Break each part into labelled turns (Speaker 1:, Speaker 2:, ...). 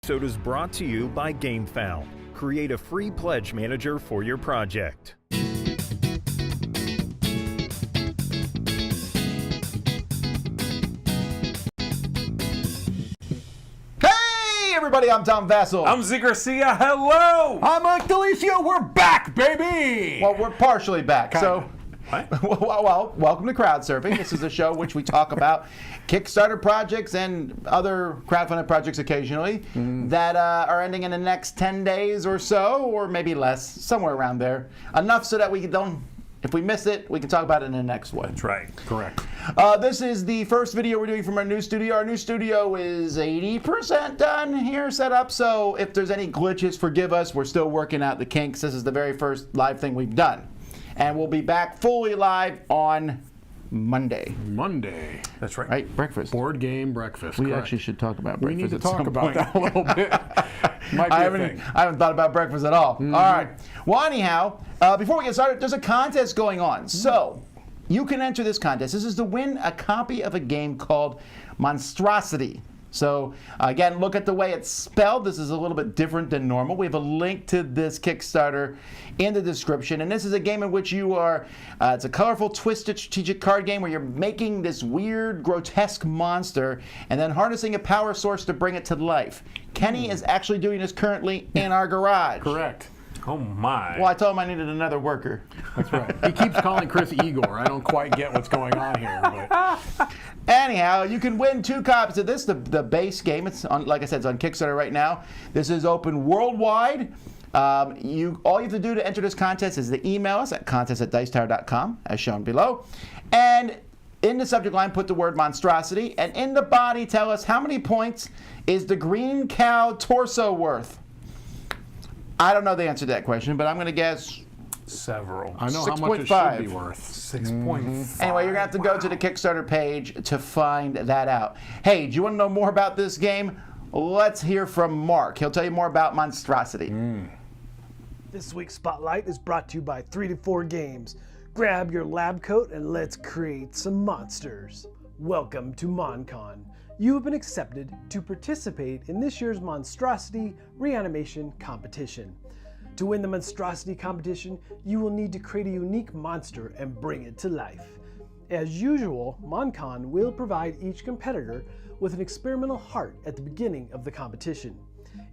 Speaker 1: episode is brought to you by GameFound. Create a free pledge manager for your project.
Speaker 2: Everybody, I'm Tom Vassell.
Speaker 3: I'm Z Garcia. Hello.
Speaker 4: I'm Mike Delicio. We're back, baby.
Speaker 2: Well, we're partially back.
Speaker 4: Kinda.
Speaker 2: Well, welcome to Crowdsurfing. This is a show which we talk about Kickstarter projects and other crowdfunded projects occasionally that are ending in the next 10 days or so, or maybe less, somewhere around there. Enough so that we don't, if we miss it, we can talk about it in the next one.
Speaker 3: That's right.
Speaker 4: Correct.
Speaker 2: This is the first video we're doing from our new studio. Our new studio is 80% done here, set up. So if there's any glitches, forgive us. We're still working out the kinks. This is the very first live thing we've done. And we'll be back fully live on Monday.
Speaker 4: Monday.
Speaker 3: That's right.
Speaker 2: Right? Breakfast.
Speaker 4: Board game breakfast.
Speaker 2: We
Speaker 4: correct.
Speaker 2: actually should talk about
Speaker 4: We
Speaker 2: breakfast
Speaker 4: need to
Speaker 2: at
Speaker 4: talk
Speaker 2: some
Speaker 4: about
Speaker 2: point.
Speaker 4: that a little bit. Might be a thing.
Speaker 2: I haven't thought about breakfast at all. All right. Well, anyhow, before we get started, there's a contest going on. So you can enter this contest. This is to win a copy of a game called Monstrosity. So again, look at the way it's spelled. This is a little bit different than normal. We have a link to this Kickstarter in the description. And this is a game in which you are, it's a colorful, twisted strategic card game where you're making this weird, grotesque monster and then harnessing a power source to bring it to life. Kenny is actually doing this currently in our garage.
Speaker 4: Correct.
Speaker 3: Oh my.
Speaker 2: Well, I told him I needed another worker.
Speaker 4: That's right. He keeps calling Chris Igor. I don't quite get what's going on here. But
Speaker 2: Anyhow, you can win 2 copies of this, the base game. It's on, like I said, it's on Kickstarter right now. This is open worldwide. All you have to do to enter this contest is to email us at contest@dicetower.com, as shown below. And in the subject line, put the word monstrosity. And in the body, tell us how many points is the green cow torso worth? I don't know the answer to that question, but I'm going to guess
Speaker 3: several.
Speaker 4: I know how much it
Speaker 2: 6.5.
Speaker 4: should be worth.
Speaker 3: 6.5.
Speaker 2: Anyway, you're going to have to go to the Kickstarter page to find that out. Hey, do you want to know more about this game? Let's hear from Mark. He'll tell you more about Monstrosity.
Speaker 5: This week's Spotlight is brought to you by 3 to 4 Games. Grab your lab coat and let's create some monsters. Welcome to MonCon. You have been accepted to participate in this year's Monstrosity Reanimation Competition. To win the Monstrosity competition, you will need to create a unique monster and bring it to life. As usual, MonCon will provide each competitor with an experimental heart at the beginning of the competition.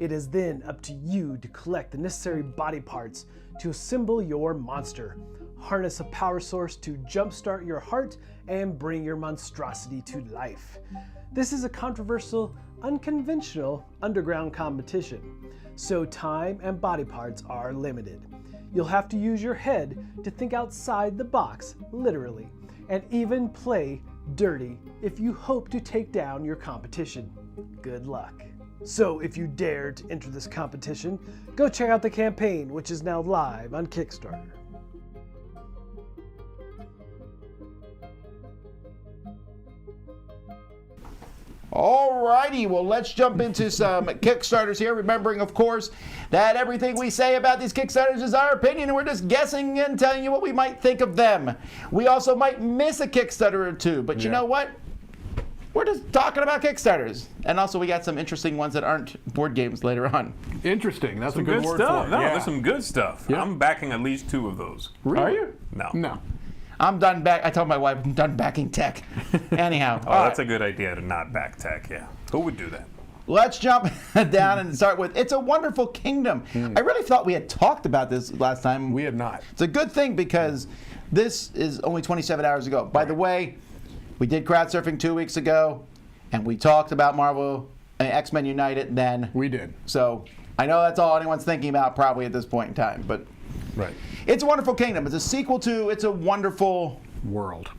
Speaker 5: It is then up to you to collect the necessary body parts to assemble your monster, harness a power source to jumpstart your heart, and bring your monstrosity to life. This is a controversial, unconventional underground competition, so time and body parts are limited. You'll have to use your head to think outside the box, literally, and even play dirty if you hope to take down your competition. Good luck. So if you dare to enter this competition, go check out the campaign, which is now live on Kickstarter.
Speaker 2: Alrighty, well, let's jump into some Kickstarters here. Remembering, of course, that everything we say about these Kickstarters is our opinion, and we're just guessing and telling you what we might think of them. We also might miss a Kickstarter or two, but you know what? We're just talking about Kickstarters. And also, we got some interesting ones that aren't board games later on.
Speaker 4: Interesting. That's
Speaker 3: Some
Speaker 4: a good
Speaker 3: good
Speaker 4: word
Speaker 3: stuff.
Speaker 4: for it.
Speaker 3: No,
Speaker 4: Yeah.
Speaker 3: there's some good stuff.
Speaker 4: Yeah.
Speaker 3: I'm backing at least 2 of those.
Speaker 4: Really?
Speaker 2: Are you?
Speaker 3: No.
Speaker 4: No.
Speaker 2: I'm done back. I told my wife I'm done backing tech. Anyhow.
Speaker 3: Oh, that's a good idea to not back tech, yeah. Who would do that?
Speaker 2: Let's jump down and start with It's a Wonderful Kingdom. I really thought we had talked about this last time.
Speaker 4: We had not.
Speaker 2: It's a good thing because this is only 27 hours ago. By the way, we did Crowdsurfing 2 weeks ago, and we talked about X-Men United then.
Speaker 4: We did.
Speaker 2: So I know that's all anyone's thinking about probably at this point in time. But
Speaker 4: Right.
Speaker 2: It's a Wonderful Kingdom. It's a sequel to It's a Wonderful
Speaker 4: World.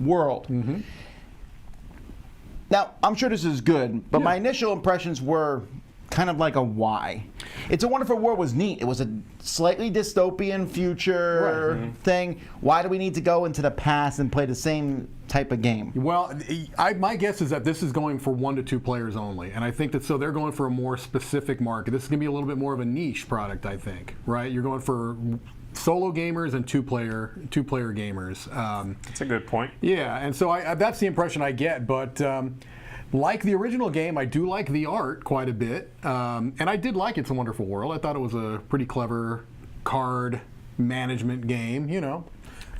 Speaker 2: Now, I'm sure this is good, but my initial impressions were kind of like a why. It's a Wonderful World was neat. It was a slightly dystopian future thing. Why do we need to go into the past and play the same type of game?
Speaker 4: Well, my guess is that this is going for 1 to 2 players only, and I think that so they're going for a more specific market. This is going to be a little bit more of a niche product, I think. Right? You're going for solo gamers and two-player gamers.
Speaker 3: That's a good point.
Speaker 4: Yeah, and so that's the impression I get, but Like the original game, I do like the art quite a bit, and I did like It's a Wonderful World. I thought it was a pretty clever card management game, you know.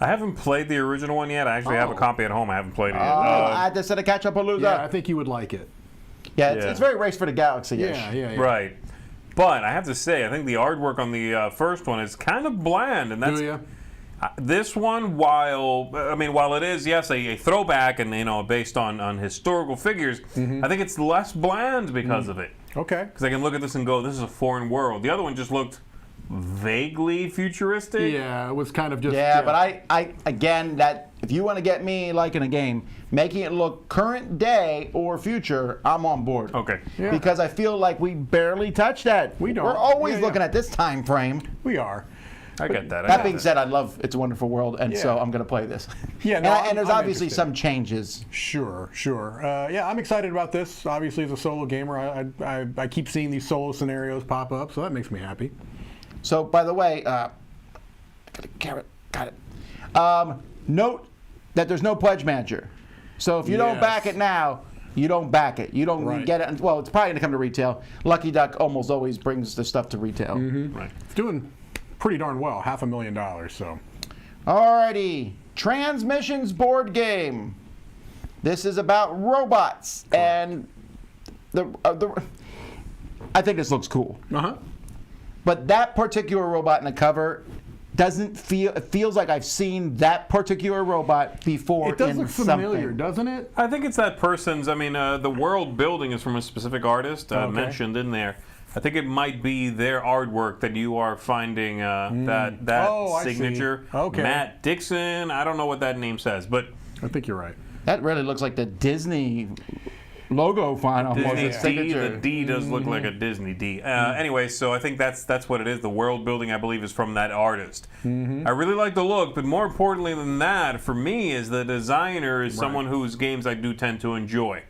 Speaker 3: I haven't played the original one yet. I actually have a copy at home. I haven't played it yet.
Speaker 2: I just said a catch-up-palooza.
Speaker 4: Yeah, I think you would like it.
Speaker 2: Yeah, it's very Race for the Galaxy-ish.
Speaker 4: Yeah.
Speaker 3: Right. But I have to say, I think the artwork on the first one is kind of bland, and that's
Speaker 4: Do you?
Speaker 3: this one. While it is a throwback and based on historical figures, I think it's less bland because of it.
Speaker 4: Okay.
Speaker 3: Because I can look at this and go, this is a foreign world. The other one just looked vaguely futuristic.
Speaker 4: Yeah, it was kind of just.
Speaker 2: Yeah, but I again, that if you want to get me liking a game, making it look current day or future, I'm on board.
Speaker 3: Okay.
Speaker 4: Yeah.
Speaker 2: Because I feel like we barely touch that.
Speaker 4: We don't.
Speaker 2: We're always
Speaker 4: Yeah,
Speaker 2: looking
Speaker 4: yeah.
Speaker 2: at this time frame.
Speaker 4: We are.
Speaker 3: I get that.
Speaker 2: That being said, I love It's a Wonderful World, and so
Speaker 4: Yeah.
Speaker 2: I'm going to play this.
Speaker 4: Yeah,
Speaker 2: and,
Speaker 4: no,
Speaker 2: and there's
Speaker 4: I'm
Speaker 2: obviously
Speaker 4: interested.
Speaker 2: some changes.
Speaker 4: Sure. Yeah, I'm excited about this. Obviously, as a solo gamer, I keep seeing these solo scenarios pop up, so that makes me happy.
Speaker 2: So, by the way, got it. Note that there's no pledge manager. So if you don't
Speaker 4: Yes.
Speaker 2: back it now, you don't back it. You don't
Speaker 4: Right.
Speaker 2: get it. Well, it's probably going to come to retail. Lucky Duck almost always brings the stuff to retail.
Speaker 3: Right.
Speaker 4: It's doing pretty darn well, $500,000. So.
Speaker 2: Alrighty, Transmissions board game. This is about robots, and I think this looks cool. But that particular robot in the cover doesn't feel. It feels like I've seen that particular robot before.
Speaker 4: It does
Speaker 2: in
Speaker 4: look familiar,
Speaker 2: something.
Speaker 4: doesn't it?
Speaker 3: I think it's that person's. The world building is from a specific artist mentioned in there. I think it might be their artwork that you are finding that
Speaker 4: Oh, I see.
Speaker 3: signature.
Speaker 4: Okay.
Speaker 3: Matt Dixon. I don't know what that name says, but
Speaker 4: I think you're right.
Speaker 2: That really looks like the Disney logo font almost.
Speaker 3: Disney
Speaker 2: its
Speaker 3: D.
Speaker 2: signature.
Speaker 3: The D does look like a Disney D. Anyway, so I think that's what it is. The world building, I believe, is from that artist. I really like the look, but more importantly than that, for me, is the designer is someone whose games I do tend to enjoy.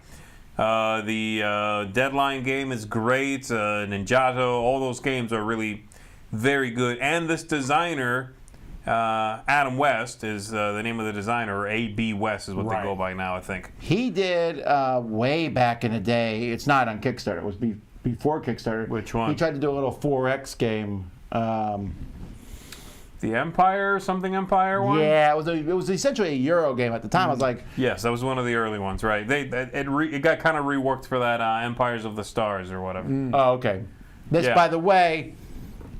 Speaker 3: The Deadline game is great. Ninjato, all those games are really very good. And this designer, Adam West, is the name of the designer, or A.B. West is what they go by now, I think.
Speaker 2: He did way back in the day. It's not on Kickstarter. It was before Kickstarter.
Speaker 3: Which one?
Speaker 2: He tried to do a little 4X game.
Speaker 3: The Empire, something Empire one?
Speaker 2: Yeah, it was essentially a Euro game at the time. I was like,
Speaker 3: Yes, that was one of the early ones, right? It got kind of reworked for that Empires of the Stars or whatever.
Speaker 2: oh, okay. This,
Speaker 3: Yeah.
Speaker 2: by the way,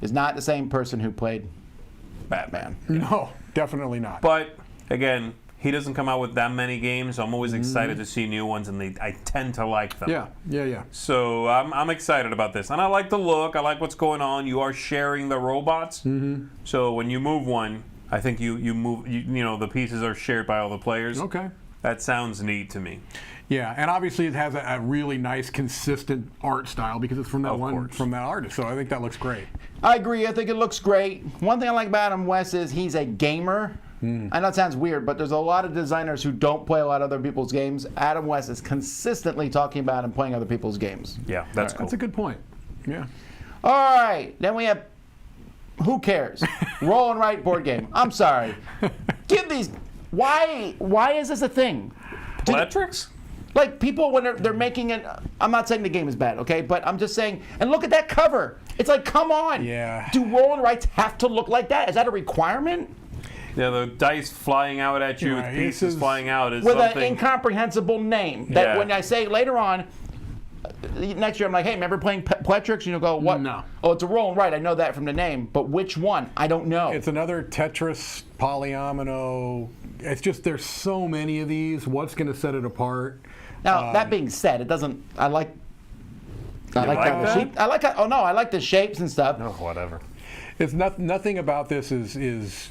Speaker 2: is not the same person who played
Speaker 3: Batman.
Speaker 4: No, definitely not.
Speaker 3: But again, he doesn't come out with that many games, so I'm always excited to see new ones, and I tend to like them.
Speaker 4: Yeah.
Speaker 3: So I'm excited about this, and I like the look. I like what's going on. You are sharing the robots, so when you move one, I think you move. The pieces are shared by all the players.
Speaker 4: Okay.
Speaker 3: That sounds neat to me.
Speaker 4: Yeah, and obviously it has a really nice, consistent art style because it's from that from that artist. So I think that looks great.
Speaker 2: I agree. I think it looks great. One thing I like about Adam West is he's a gamer. I know it sounds weird, but there's a lot of designers who don't play a lot of other people's games. Adam West is consistently talking about and playing other people's games.
Speaker 3: Yeah, that's cool.
Speaker 4: That's a good point. Yeah.
Speaker 2: All right, then we have Who Cares? Roll and Write board game. I'm sorry. Give these. Why is this a thing?
Speaker 3: Pletrix?
Speaker 2: Like people when they're making it. I'm not saying the game is bad, okay? But I'm just saying. And look at that cover. It's like, come on.
Speaker 4: Yeah.
Speaker 2: Do roll and writes have to look like that? Is that a requirement?
Speaker 3: Yeah, the dice flying out at you,
Speaker 4: Right,
Speaker 3: pieces
Speaker 4: this is-
Speaker 3: flying out is
Speaker 2: With an
Speaker 3: something.
Speaker 2: incomprehensible name. That
Speaker 3: Yeah.
Speaker 2: when I say later on, next year I'm like, hey, remember playing Pletrix? And you'll go, what?
Speaker 4: No.
Speaker 2: Oh, it's a roll and write. I know that from the name. But which one? I don't know.
Speaker 4: It's another Tetris, polyomino. It's just there's so many of these. What's going to set it apart?
Speaker 2: Now, that being said, it doesn't. I like
Speaker 3: like
Speaker 2: how the
Speaker 3: that?
Speaker 2: shape. I like. Oh no, I like the shapes and stuff.
Speaker 3: Oh, whatever.
Speaker 4: It's nothing about this is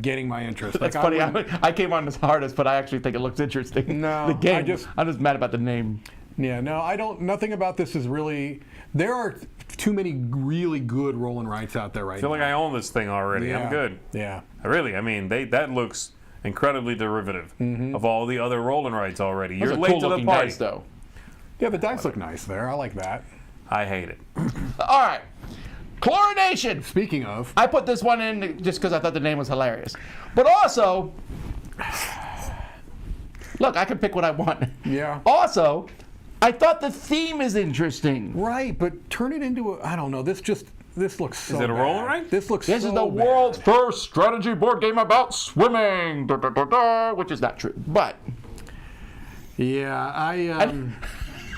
Speaker 4: getting my interest.
Speaker 2: That's
Speaker 4: Like,
Speaker 2: funny.
Speaker 4: wouldn't-
Speaker 2: I came on as hardest, but I actually think it looks interesting.
Speaker 4: No,
Speaker 2: the game.
Speaker 4: I'm
Speaker 2: just mad about the name.
Speaker 4: Yeah, no, I don't. Nothing about this is really. There are too many really good roll and writes out there right
Speaker 3: I feel
Speaker 4: now.
Speaker 3: like I own this thing already.
Speaker 4: Yeah.
Speaker 3: I'm good.
Speaker 4: Yeah.
Speaker 3: Really, that looks incredibly derivative of all the other roll and writes already.
Speaker 2: Those
Speaker 3: You're
Speaker 2: are
Speaker 3: late
Speaker 2: cool
Speaker 3: to the
Speaker 2: looking
Speaker 3: party.
Speaker 2: dice, though.
Speaker 4: Yeah, the dice look nice there. I like that.
Speaker 3: I hate it.
Speaker 2: All right, Chlorination.
Speaker 4: Speaking of,
Speaker 2: I put this one in just because I thought the name was hilarious, but also, look, I can pick what I want.
Speaker 4: Yeah.
Speaker 2: Also, I thought the theme is interesting.
Speaker 4: Right, but turn it into I don't know. This looks so
Speaker 3: Is it a
Speaker 4: bad.
Speaker 3: roll right?
Speaker 4: This looks
Speaker 2: This
Speaker 4: so
Speaker 2: is the
Speaker 4: bad.
Speaker 2: world's first strategy board game about swimming, which is not true. But
Speaker 4: Yeah,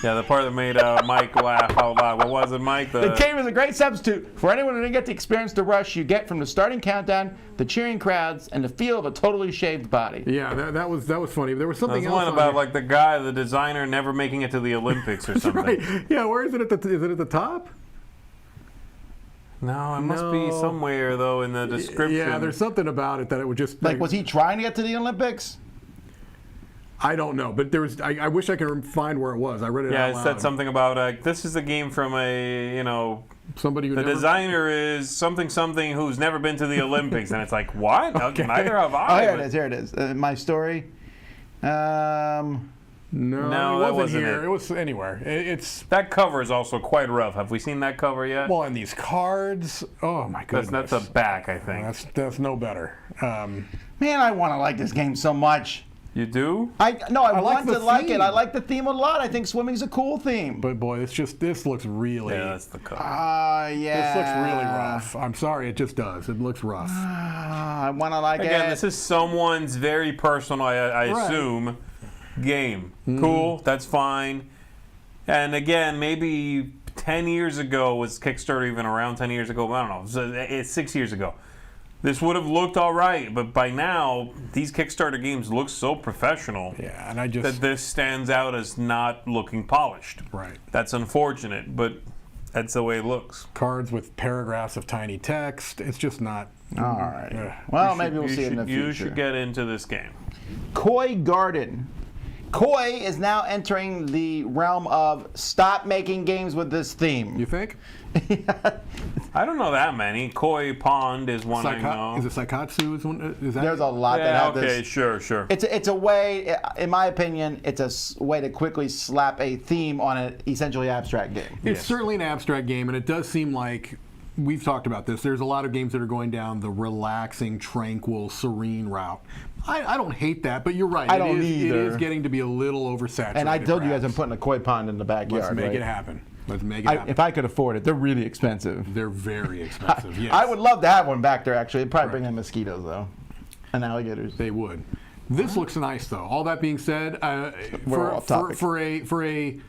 Speaker 3: Yeah, the part that made Mike laugh out loud. What was it, Mike?
Speaker 2: the game is a great substitute for anyone who didn't get to experience the rush you get from the starting countdown, the cheering crowds, and the feel of a totally shaved body.
Speaker 4: Yeah, that was funny. There was something
Speaker 3: There's
Speaker 4: else
Speaker 3: one
Speaker 4: on
Speaker 3: about
Speaker 4: here.
Speaker 3: like the guy, the designer, never making it to the Olympics or something.
Speaker 4: Right. Yeah, where is it is it at the top?
Speaker 3: No, it must be
Speaker 4: No.
Speaker 3: somewhere though in the description.
Speaker 4: Yeah, there's something about it that it would just
Speaker 2: Like, was he trying to get to the Olympics?
Speaker 4: I don't know, but there was. I wish I could find where it was. I read it
Speaker 3: Yeah,
Speaker 4: out
Speaker 3: it
Speaker 4: loud.
Speaker 3: said something about this is a game from
Speaker 4: Somebody who
Speaker 3: the
Speaker 4: never,
Speaker 3: designer is something who's never been to the Olympics, and it's like what?
Speaker 4: Okay.
Speaker 3: Neither have
Speaker 2: Oh,
Speaker 3: I.
Speaker 2: here it
Speaker 3: but-
Speaker 2: is. Here it is. My story.
Speaker 4: No,
Speaker 3: No,
Speaker 4: it
Speaker 3: that
Speaker 4: wasn't
Speaker 3: wasn't
Speaker 4: here.
Speaker 3: it.
Speaker 4: It was anywhere. It's
Speaker 3: That cover is also quite rough. Have we seen that cover yet?
Speaker 4: well, and these cards. Oh my goodness.
Speaker 3: that's a back, I think.
Speaker 4: That's no better.
Speaker 2: Man, I want to like this game so much.
Speaker 3: You do?
Speaker 2: I
Speaker 4: like
Speaker 2: want
Speaker 4: the
Speaker 2: to like it.
Speaker 4: theme.
Speaker 2: I like the theme a lot. I think swimming's a cool theme.
Speaker 4: But boy, this looks really.
Speaker 3: Yeah, that's the cover.
Speaker 2: Yeah.
Speaker 4: This looks really rough. I'm sorry, it just does. It looks rough.
Speaker 2: I want to like
Speaker 3: Again,
Speaker 2: it.
Speaker 3: this is someone's very personal, I
Speaker 4: Right.
Speaker 3: assume, game.
Speaker 2: Mm-hmm.
Speaker 3: Cool, that's fine. And again, maybe 10 years ago, was Kickstarter even around 10 years ago? I don't know. It's 6 years ago. This would have looked all right, but by now, these Kickstarter games look so professional
Speaker 4: Yeah, and I
Speaker 3: that
Speaker 4: just
Speaker 3: this stands out as not looking polished.
Speaker 4: right.
Speaker 3: That's unfortunate, but that's the way it looks.
Speaker 4: Cards with paragraphs of tiny text. It's just not.
Speaker 2: All right.
Speaker 4: Ugh.
Speaker 2: Well, maybe we'll see it in the future.
Speaker 3: You should get into this game.
Speaker 2: Koi Garden. Koi is now entering the realm of stop making games with this theme.
Speaker 4: You think?
Speaker 3: I don't know that many. Koi Pond is one I know.
Speaker 4: Is it Saikatsu? Is that?
Speaker 2: There's a lot that
Speaker 3: Yeah,
Speaker 2: have
Speaker 3: okay,
Speaker 2: this.
Speaker 3: sure.
Speaker 2: It's a way, in my opinion, it's a way to quickly slap a theme on an essentially abstract game.
Speaker 4: It's certainly an abstract game, and it does seem like we've talked about this. There's a lot of games that are going down the relaxing, tranquil, serene route. I don't hate that, but you're right.
Speaker 2: I don't
Speaker 4: It
Speaker 2: either.
Speaker 4: is getting to be a little oversaturated.
Speaker 2: And I told you guys I'm
Speaker 4: perhaps.
Speaker 2: putting a koi pond in the backyard.
Speaker 4: Let's make
Speaker 2: right?
Speaker 4: it happen. Let's make it happen.
Speaker 2: If I could afford it, they're really expensive.
Speaker 4: They're very expensive. Yes.
Speaker 2: I would love to have one back there, actually. It'd probably bring in mosquitoes, though, and alligators.
Speaker 4: They would. This looks nice, though. All that being said,
Speaker 2: We're off topic.
Speaker 4: for a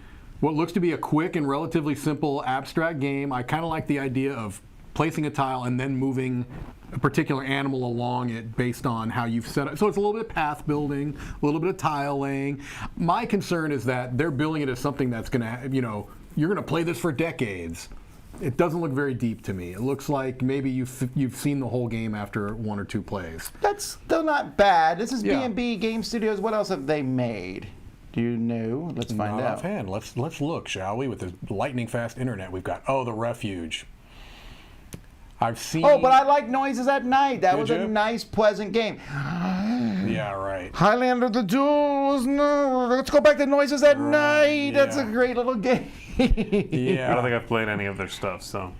Speaker 4: what looks to be a quick and relatively simple abstract game, I kind of like the idea of placing a tile and then moving a particular animal along it based on how you've set it. So it's a little bit of path building, a little bit of tile laying. My concern is that they're billing it as something that's going to, you're going to play this for decades. It doesn't look very deep to me. It looks like maybe you've seen the whole game after one or two plays.
Speaker 2: That's still not bad. This is
Speaker 4: Yeah.
Speaker 2: B&B Game Studios. What else have they made? Do you know? Let's find
Speaker 4: Not
Speaker 2: out.
Speaker 4: offhand. Let's look, shall we? With the lightning fast internet, we've got The Refuge. I've seen.
Speaker 2: Oh, but I like Noises at Night. That
Speaker 4: Did
Speaker 2: was
Speaker 4: you?
Speaker 2: a nice, pleasant game.
Speaker 4: Yeah, right.
Speaker 2: Highlander the Duels. No, let's go back to Noises at Night. That's a
Speaker 4: yeah.
Speaker 2: great little game.
Speaker 4: Yeah.
Speaker 3: I don't think I've played any of their stuff, so.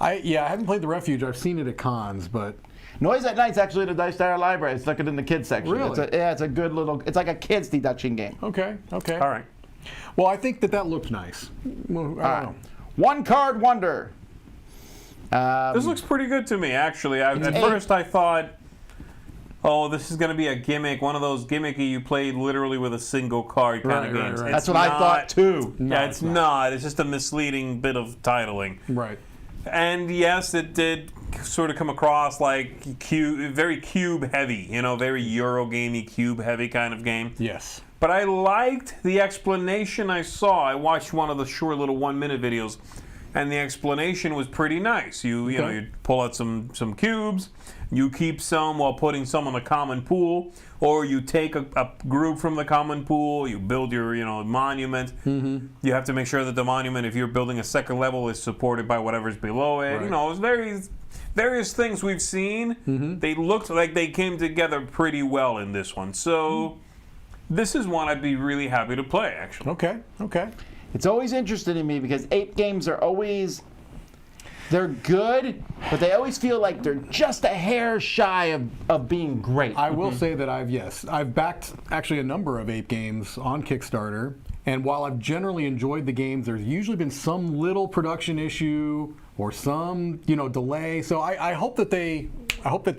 Speaker 4: I haven't played The Refuge. I've seen it at cons, but
Speaker 2: Noise at Night's actually in the Dice Tower library. It's like it in the kids section.
Speaker 4: Really?
Speaker 2: It's a good little. It's like a kids deduction game.
Speaker 4: okay.
Speaker 3: All right.
Speaker 4: Well, I think that looks nice. Well, I don't know.
Speaker 2: One Card Wonder.
Speaker 3: This looks pretty good to me, actually. At first, I thought, oh, this is going to be a gimmick, one of those gimmicky you played literally with a single card kind of
Speaker 4: Right,
Speaker 3: games.
Speaker 4: right.
Speaker 2: That's
Speaker 3: It's
Speaker 2: what I
Speaker 3: not-
Speaker 2: thought too.
Speaker 3: Yeah,
Speaker 4: it's
Speaker 3: it's not. It's just a misleading bit of titling.
Speaker 4: Right.
Speaker 3: And yes, it did sort of come across like very cube heavy, very Eurogamey, cube heavy kind of game.
Speaker 4: Yes.
Speaker 3: But I liked the explanation I saw. I watched one of the short little 1-minute videos, and the explanation was pretty nice. You pull out some cubes, you keep some while putting some on a common pool, or you take a group from the common pool, you build your monument. Mm-hmm. You have to make sure that the monument, if you're building a second level, is supported by whatever's below it.
Speaker 4: Right.
Speaker 3: It's various things we've seen.
Speaker 4: Mm-hmm.
Speaker 3: They looked like they came together pretty well in this one. So this is one I'd be really happy to play, actually.
Speaker 4: Okay.
Speaker 2: It's always interesting to me because ape games are always, they're good, but they always feel like they're just a hair shy of being great.
Speaker 4: I will say that I've backed actually a number of ape games on Kickstarter, And while I've generally enjoyed the games, there's usually been some little production issue or some, delay. So I hope that they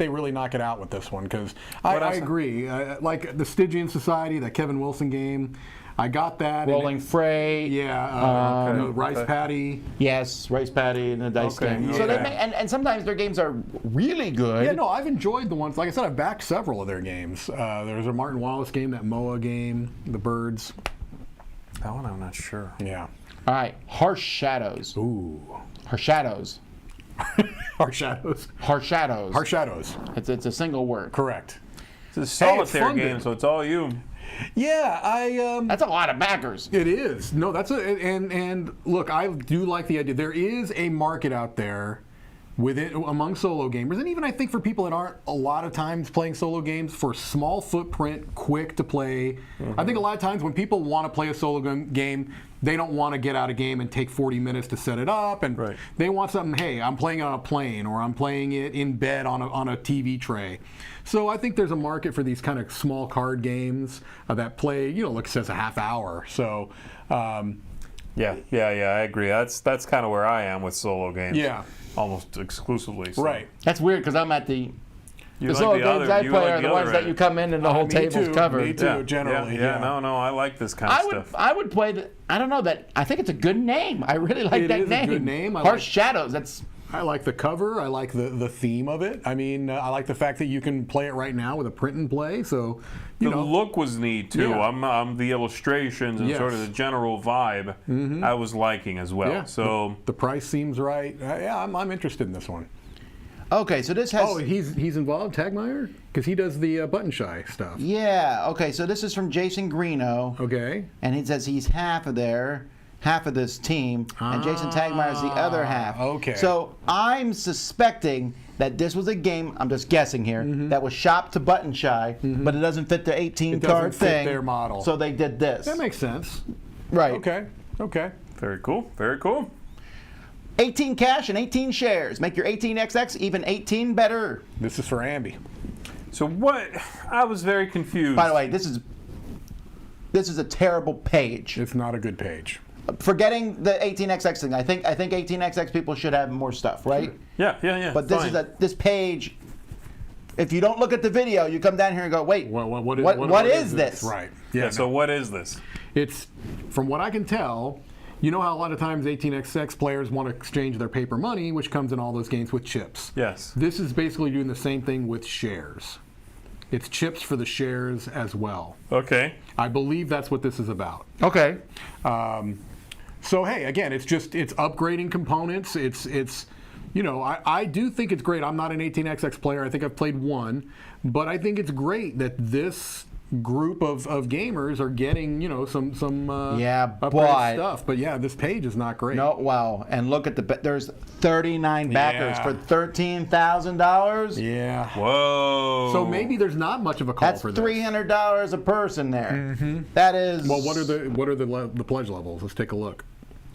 Speaker 4: really knock it out with this one, because I agree. Like the Stygian Society, that Kevin Wilson game, I got that.
Speaker 2: Rolling Freight.
Speaker 4: Yeah. Rice Patty.
Speaker 2: Yes, Rice Patty and the dice game. So they and sometimes their games are really good.
Speaker 4: Yeah, no, I've enjoyed the ones. Like I said, I've backed several of their games. There's a Martin Wallace game, that Moa game, the birds.
Speaker 3: That one I'm not sure.
Speaker 4: Yeah.
Speaker 2: All right, Harsh Shadows.
Speaker 4: Ooh.
Speaker 2: Harsh Shadows.
Speaker 4: Harsh Shadows.
Speaker 2: Harsh Shadows.
Speaker 4: Harsh Shadows.
Speaker 2: It's a single word.
Speaker 4: Correct.
Speaker 3: It's a solitaire
Speaker 4: fun,
Speaker 3: game,
Speaker 4: dude.
Speaker 3: so it's all you.
Speaker 4: Yeah,
Speaker 2: That's a lot of backers.
Speaker 4: It is. No, that's and look, I do like the idea. There is a market out there among solo gamers, and even I think for people that aren't a lot of times playing solo games, for small footprint, quick to play. I think a lot of times when people want to play a solo game, they don't want to get out a game and take 40 minutes to set it up, and they want something, hey, I'm playing it on a plane, or I'm playing it in bed on a TV tray. So I think there's a market for these kind of small card games that play, like it says, a half hour. So
Speaker 3: Yeah, I agree. That's kind of where I am with solo games.
Speaker 4: Yeah.
Speaker 3: Almost exclusively. So.
Speaker 4: Right.
Speaker 2: That's weird because I'm at the
Speaker 3: You
Speaker 2: solo
Speaker 3: like the
Speaker 2: games
Speaker 3: other,
Speaker 2: I
Speaker 3: you
Speaker 2: play
Speaker 3: like
Speaker 2: are the
Speaker 3: the
Speaker 2: ones
Speaker 3: other
Speaker 2: that
Speaker 3: end.
Speaker 2: you come in and the whole
Speaker 4: me
Speaker 2: table's
Speaker 4: too,
Speaker 2: covered.
Speaker 4: me too. Generally,
Speaker 3: yeah. No, I like this kind of stuff.
Speaker 2: I would play the. I don't know that. I think it's a good name. I really like
Speaker 4: It
Speaker 2: that
Speaker 4: is a
Speaker 2: name.
Speaker 4: good name.
Speaker 2: Harsh Shadows. That's.
Speaker 4: I like the cover. I like the theme of it. I mean, I like the fact that you can play it right now with a print and play. So,
Speaker 3: The look was neat too.
Speaker 4: Yeah.
Speaker 3: I'm the illustrations and sort of the general vibe I was liking as well.
Speaker 4: Yeah.
Speaker 3: So
Speaker 4: the price seems right. Yeah, I'm interested in this one.
Speaker 2: Okay, so this has.
Speaker 4: Oh, he's involved, Tagmeyer? Because he does the Button Shy stuff.
Speaker 2: Yeah. Okay, so this is from Jason Greeno.
Speaker 4: Okay.
Speaker 2: And he says he's half of this team, and Jason Tagmeyer's the other half.
Speaker 4: Okay.
Speaker 2: So I'm suspecting that this was a game, I'm just guessing here, that was shopped to Button Shy, but it doesn't fit the 18
Speaker 4: It
Speaker 2: card
Speaker 4: doesn't fit
Speaker 2: thing.
Speaker 4: their model.
Speaker 2: So they did this.
Speaker 4: That makes sense.
Speaker 2: Right.
Speaker 4: Okay.
Speaker 3: very cool. Very cool.
Speaker 2: 18 cash and 18 shares. Make your 18XX even 18 better.
Speaker 4: This is for Ambi.
Speaker 3: So what? I was very confused.
Speaker 2: By the way, this is a terrible page.
Speaker 4: It's not a good page.
Speaker 2: Forgetting the 18XX thing, I think 18XX people should have more stuff, right?
Speaker 3: Yeah.
Speaker 2: But this
Speaker 3: fine.
Speaker 2: this page. If you don't look at the video, you come down here and go, wait, what is this?
Speaker 4: Right.
Speaker 3: Yeah. So what is this?
Speaker 4: It's, from what I can tell, you know how a lot of times 18XX players want to exchange their paper money, which comes in all those games with chips.
Speaker 3: Yes.
Speaker 4: This is basically doing the same thing with shares. It's chips for the shares as well.
Speaker 3: Okay.
Speaker 4: I believe that's what this is about.
Speaker 2: Okay.
Speaker 4: So hey, again, it's upgrading components. I do think it's great. I'm not an 18XX player. I think I've played one, but I think it's great that this group of gamers are getting some upgraded stuff. But yeah, this page is not great.
Speaker 2: No, wow. And look at there's 39 backers for $13,000.
Speaker 4: Yeah.
Speaker 3: Whoa.
Speaker 4: So maybe there's not much of a call
Speaker 2: That's
Speaker 4: for this.
Speaker 2: $300 a person there. That is.
Speaker 4: Well, what are the pledge levels? Let's take a look.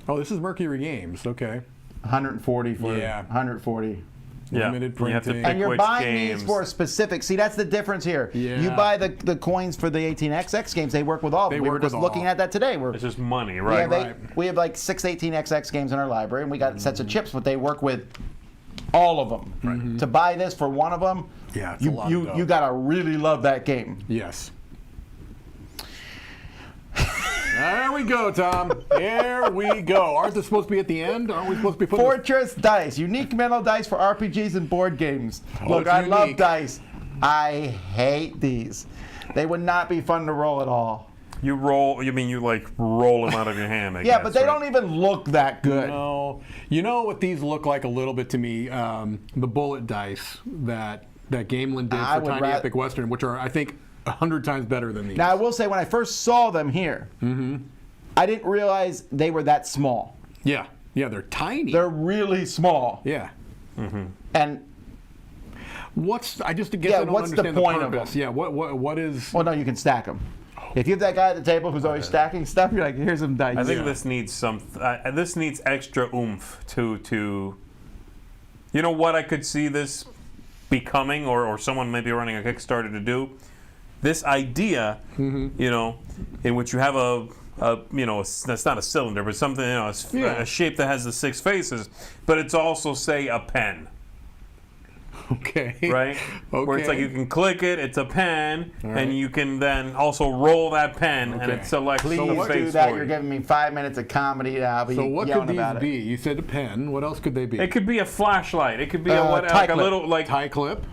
Speaker 4: Oh, this is Mercury Games. Okay.
Speaker 2: 140 for 140.
Speaker 3: Yeah.
Speaker 4: Limited
Speaker 3: You have to
Speaker 4: printing.
Speaker 3: pick
Speaker 2: And you're
Speaker 3: which
Speaker 2: buying
Speaker 3: games.
Speaker 2: these for a specific. See, that's the difference here.
Speaker 4: Yeah.
Speaker 2: You buy the coins for the 18XX games. They work with all of them. We were
Speaker 4: work
Speaker 2: just
Speaker 4: with
Speaker 2: looking
Speaker 4: all.
Speaker 2: at that today.
Speaker 3: It's just money, right?
Speaker 2: We have like 6 18XX games in our library, and we got sets of chips, but they work with all of them. Right. To buy this for one of them,
Speaker 4: Yeah, it's a lot of dough.
Speaker 2: you gotta really love that game.
Speaker 4: Yes. There we go, Tom. There we go. Aren't they supposed to be at the end? Aren't we supposed to be putting
Speaker 2: Fortress Dice, unique mental dice for RPGs and board games. Look,
Speaker 4: it's
Speaker 2: I love
Speaker 4: unique.
Speaker 2: dice. I hate these. They would not be fun to roll at all.
Speaker 3: You roll. You mean you like roll them out of your hand? I
Speaker 2: Yeah,
Speaker 3: guess,
Speaker 2: but they
Speaker 3: right?
Speaker 2: don't even look that good.
Speaker 4: No. You know what these look like a little bit to me? The bullet dice that Gamelin did
Speaker 2: I
Speaker 4: for
Speaker 2: would
Speaker 4: Tiny
Speaker 2: ra-
Speaker 4: Epic Western, which are, I think, 100 times better than these.
Speaker 2: Now, I will say, when I first saw them here, I didn't realize they were that small.
Speaker 4: Yeah, they're tiny.
Speaker 2: They're really small.
Speaker 4: yeah.
Speaker 2: And,
Speaker 4: I just guess I don't
Speaker 2: what's the
Speaker 4: understand
Speaker 2: point of
Speaker 4: purpose.
Speaker 2: them?
Speaker 4: Yeah, what is...
Speaker 2: well, no, you can stack them. If you have that guy at the table who's always stacking stuff, you're like, here's some dice.
Speaker 3: I think this needs this needs extra oomph to. You know what I could see this becoming, or someone maybe running a Kickstarter to do. This idea, in which you have that's not a cylinder, but something, a shape that has the 6 faces, but it's also, say, a pen.
Speaker 4: Okay.
Speaker 3: Right?
Speaker 4: Okay.
Speaker 3: Where it's like you can click it, it's a pen, and you can then also roll that pen, and it selects
Speaker 2: Please
Speaker 3: the face
Speaker 2: do that.
Speaker 3: for
Speaker 2: You're
Speaker 3: you.
Speaker 2: giving me 5 minutes of comedy. I'll be
Speaker 4: So what
Speaker 2: yelling
Speaker 4: could
Speaker 2: about
Speaker 4: these
Speaker 2: it.
Speaker 4: be? You said a pen. What else could they be?
Speaker 3: It could be a flashlight. It could be
Speaker 2: tie
Speaker 3: like a
Speaker 2: clip.
Speaker 3: little, like,
Speaker 4: Tie clip.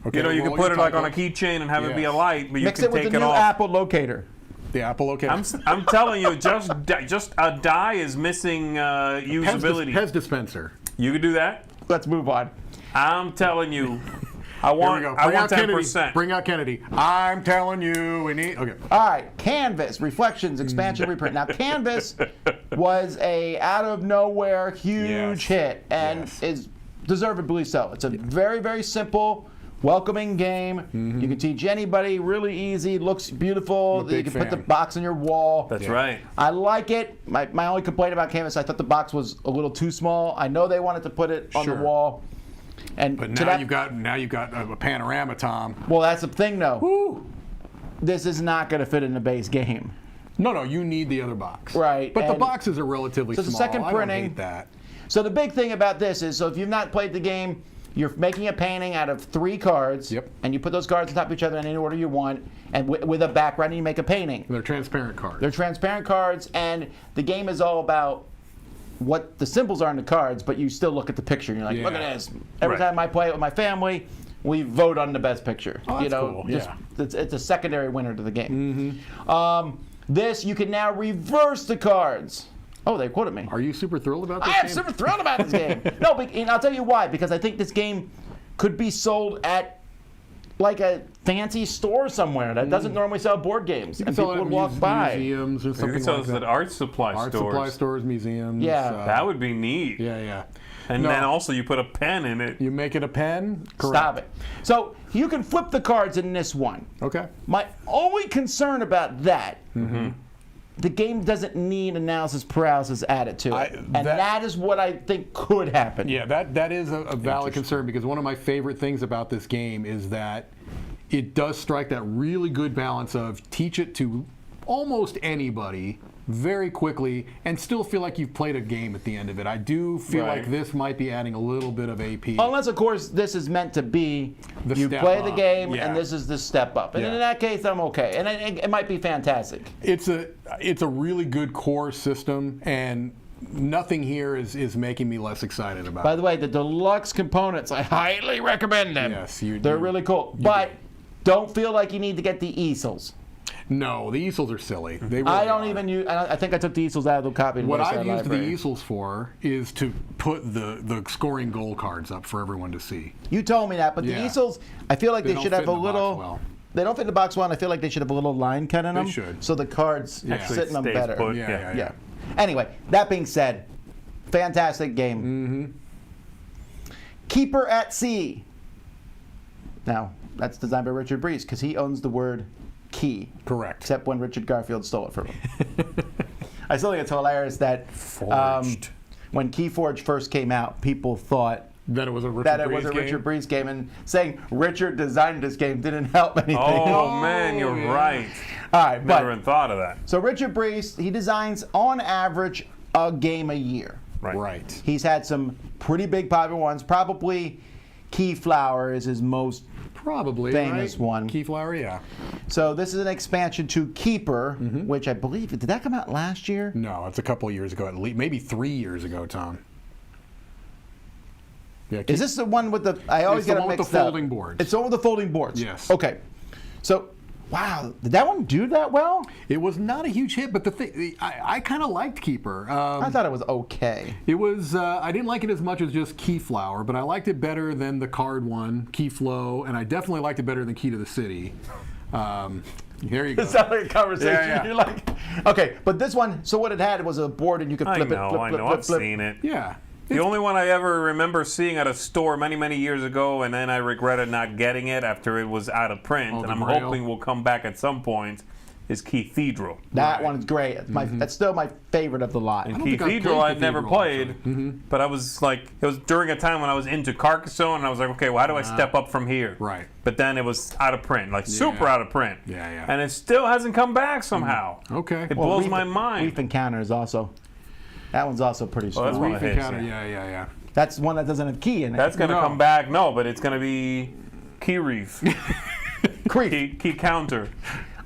Speaker 4: Okay.
Speaker 3: you can
Speaker 4: roll
Speaker 3: put
Speaker 4: your
Speaker 3: it like
Speaker 4: tie
Speaker 3: on a
Speaker 4: clip.
Speaker 3: keychain and have it be a
Speaker 4: Yes.
Speaker 3: light, but you
Speaker 2: Mix
Speaker 3: can
Speaker 2: it with
Speaker 3: take
Speaker 2: the
Speaker 3: it
Speaker 2: new
Speaker 3: off.
Speaker 2: Apple locator.
Speaker 4: The Apple locator.
Speaker 3: I'm telling you, just a die is missing usability.
Speaker 4: Pez dispenser.
Speaker 3: You could do that.
Speaker 2: Let's move on.
Speaker 3: I'm telling you, I
Speaker 4: Here we
Speaker 3: want
Speaker 4: go.
Speaker 3: I want
Speaker 4: Kennedy.
Speaker 3: 10%.
Speaker 4: Bring out Kennedy. I'm telling you, we need. Okay.
Speaker 2: All right, Canvas, Reflections, Expansion, Reprint. Now, Canvas was a out of nowhere huge hit and is deservedly so. It's a very, very simple, welcoming game. You can teach anybody, really easy, looks beautiful.
Speaker 4: I'm a big
Speaker 2: You can put the
Speaker 4: fan.
Speaker 2: box on your wall.
Speaker 3: That's right.
Speaker 2: I like it. My only complaint about Canvas, I thought the box was a little too small. I know they wanted to put it on the
Speaker 4: Sure.
Speaker 2: wall. And
Speaker 4: But
Speaker 2: to
Speaker 4: now
Speaker 2: that,
Speaker 4: you've got a panorama, Tom.
Speaker 2: well, that's the thing, though. This is not going to fit in the base game.
Speaker 4: No, you need the other box.
Speaker 2: Right,
Speaker 4: But the
Speaker 2: and
Speaker 4: boxes are relatively
Speaker 2: so the
Speaker 4: small.
Speaker 2: second
Speaker 4: I don't
Speaker 2: printing-
Speaker 4: hate that.
Speaker 2: So the big thing about this is, so if you've not played the game, you're making a painting out of 3 cards,
Speaker 4: Yep.
Speaker 2: and you put those cards on top of each other in any order you want, and with a background, and you make a painting.
Speaker 4: They're transparent cards.
Speaker 2: They're transparent cards, and the game is all about what the symbols are on the cards, but you still look at the picture, and you're like, look at
Speaker 4: Yeah.
Speaker 2: this. Every
Speaker 3: Right.
Speaker 2: time I play it with my family, we vote on the best picture.
Speaker 4: Oh, that's cool.
Speaker 2: It's a secondary winner to the game. This, you can now reverse the cards. Oh, they quoted me.
Speaker 4: Are you super thrilled about this
Speaker 2: I am
Speaker 4: game?
Speaker 2: super thrilled about this game. No, and I'll tell you why. Because I think this game could be sold at like a fancy store somewhere that doesn't normally sell board games, and
Speaker 4: Sell
Speaker 2: people
Speaker 4: it
Speaker 2: would
Speaker 4: at
Speaker 2: walk by.
Speaker 4: museums or
Speaker 3: You
Speaker 4: something
Speaker 3: can sell
Speaker 4: like
Speaker 3: this
Speaker 4: that.
Speaker 3: at art supply
Speaker 4: Art
Speaker 3: stores.
Speaker 4: supply stores, museums.
Speaker 2: Yeah.
Speaker 3: That would be neat.
Speaker 4: Yeah.
Speaker 3: And
Speaker 4: No.
Speaker 3: then also you put a pen in it.
Speaker 4: You make it a pen? Correct.
Speaker 2: Stop it. So you can flip the cards in this one.
Speaker 4: Okay.
Speaker 2: My only concern about that, the game doesn't need analysis paralysis added to it, and that is what I think could happen.
Speaker 4: Yeah, that is a valid concern, because one of my favorite things about this game is that it does strike that really good balance of teach it to almost anybody very quickly and still feel like you've played a game at the end of it. I do feel
Speaker 3: Right.
Speaker 4: like this might be adding a little bit of AP.
Speaker 2: Unless, of course, this is meant to be
Speaker 4: The
Speaker 2: you
Speaker 4: step
Speaker 2: play the
Speaker 4: up.
Speaker 2: game
Speaker 4: Yeah.
Speaker 2: and this is the step up. And
Speaker 4: Yeah.
Speaker 2: in that case, I'm okay. And it might be fantastic.
Speaker 4: It's a really good core system, and nothing here is making me less excited about
Speaker 2: By
Speaker 4: it.
Speaker 2: the way, the deluxe components, I highly recommend them.
Speaker 4: Yes,
Speaker 2: They're really cool. But don't feel like you need to get the easels.
Speaker 4: No, the easels are silly. They really
Speaker 2: I don't
Speaker 4: are.
Speaker 2: even use. I think I took the easels out of the copy. and
Speaker 4: What
Speaker 2: placed it
Speaker 4: I've
Speaker 2: in
Speaker 4: used the
Speaker 2: library.
Speaker 4: easels for is to put the scoring goal cards up for everyone to see.
Speaker 2: You told me that, but the
Speaker 4: Yeah.
Speaker 2: easels, I feel like
Speaker 4: They
Speaker 2: they
Speaker 4: don't
Speaker 2: should
Speaker 4: fit
Speaker 2: have a
Speaker 4: in the box
Speaker 2: little.
Speaker 4: well.
Speaker 2: They don't fit in the box well, and I feel like they should have a little line cut in them.
Speaker 4: should.
Speaker 2: So the cards
Speaker 3: Actually
Speaker 2: sit in them
Speaker 3: stays
Speaker 2: better.
Speaker 3: put.
Speaker 4: Yeah.
Speaker 2: Yeah. Anyway, that being said, fantastic game. Keyper at Sea. Now, that's designed by Richard Breese because he owns the word key.
Speaker 4: Correct.
Speaker 2: Except when Richard Garfield stole it from him. I still think it's hilarious that
Speaker 3: Forged.
Speaker 2: when Keyforge first came out, people thought
Speaker 4: That it was a Richard
Speaker 2: that it
Speaker 4: Breeze
Speaker 2: was a
Speaker 4: game?
Speaker 2: Richard Breese game, and saying Richard designed this game didn't help anything.
Speaker 3: Oh, man, you're
Speaker 4: yeah.
Speaker 3: right.
Speaker 2: All right,
Speaker 3: Never
Speaker 2: but
Speaker 3: even thought of that.
Speaker 2: so Richard Breese, he designs on average a game a year.
Speaker 4: Right.
Speaker 2: He's had some pretty big popular ones. Probably Keyflower is his most.
Speaker 4: Probably.
Speaker 2: Famous
Speaker 4: right?
Speaker 2: one.
Speaker 4: Keyflower, yeah.
Speaker 2: So this is an expansion to Keyper, which I believe did that come out last year?
Speaker 4: No, it's a couple of years ago, at least, maybe 3 years ago, Tom. Yeah,
Speaker 2: Is this the one with the? I always
Speaker 4: It's the
Speaker 2: get it
Speaker 4: one with the
Speaker 2: mixed up.
Speaker 4: folding boards.
Speaker 2: It's the one with the folding boards.
Speaker 4: Yes.
Speaker 2: Okay. So, wow, did that one do that well?
Speaker 4: It was not a huge hit, but the thing, I kind of liked Keyper.
Speaker 2: I thought it was okay.
Speaker 4: It was, I didn't like it as much as just Keyflower, but I liked it better than the card one, Keyflow, and I definitely liked it better than Key to the City. Here you go.
Speaker 2: It sounded like a conversation.
Speaker 4: Yeah.
Speaker 2: You're like, okay, but this one. So what it had was a board, and you could
Speaker 3: I
Speaker 2: flip
Speaker 3: know,
Speaker 2: it, flip,
Speaker 3: I
Speaker 2: flip,
Speaker 3: know.
Speaker 2: flip,
Speaker 3: I've
Speaker 2: flip.
Speaker 3: seen it.
Speaker 4: Yeah.
Speaker 3: The only one I ever remember seeing at a store many, many years ago, and then I regretted not getting it after it was out of print,
Speaker 4: Oh,
Speaker 3: and
Speaker 4: the
Speaker 3: I'm
Speaker 4: Braille?
Speaker 3: hoping will come back at some point, is Cathedral.
Speaker 2: That one's great. That's still my favorite of the lot.
Speaker 3: And
Speaker 4: don't think I've
Speaker 3: Cathedral
Speaker 4: played
Speaker 3: I'd never
Speaker 4: Cathedral,
Speaker 3: played, but I was like, it was during a time when I was into Carcassonne, and I was like, okay, well, how do I step up from here?
Speaker 4: Right.
Speaker 3: But then it was out of print, like super out of print.
Speaker 4: Yeah, yeah.
Speaker 3: And it still hasn't come back somehow.
Speaker 4: Okay.
Speaker 3: It blows my mind.
Speaker 2: Reef Encounter is also. That one's also pretty strong.
Speaker 3: that's one
Speaker 4: Reef
Speaker 3: of his,
Speaker 4: Encounter,
Speaker 3: yeah.
Speaker 4: yeah.
Speaker 2: That's one that doesn't have key in it.
Speaker 3: That's going to
Speaker 4: No.
Speaker 3: come back, no, but it's going to be Key Reef.
Speaker 2: Creep.
Speaker 3: Key Counter.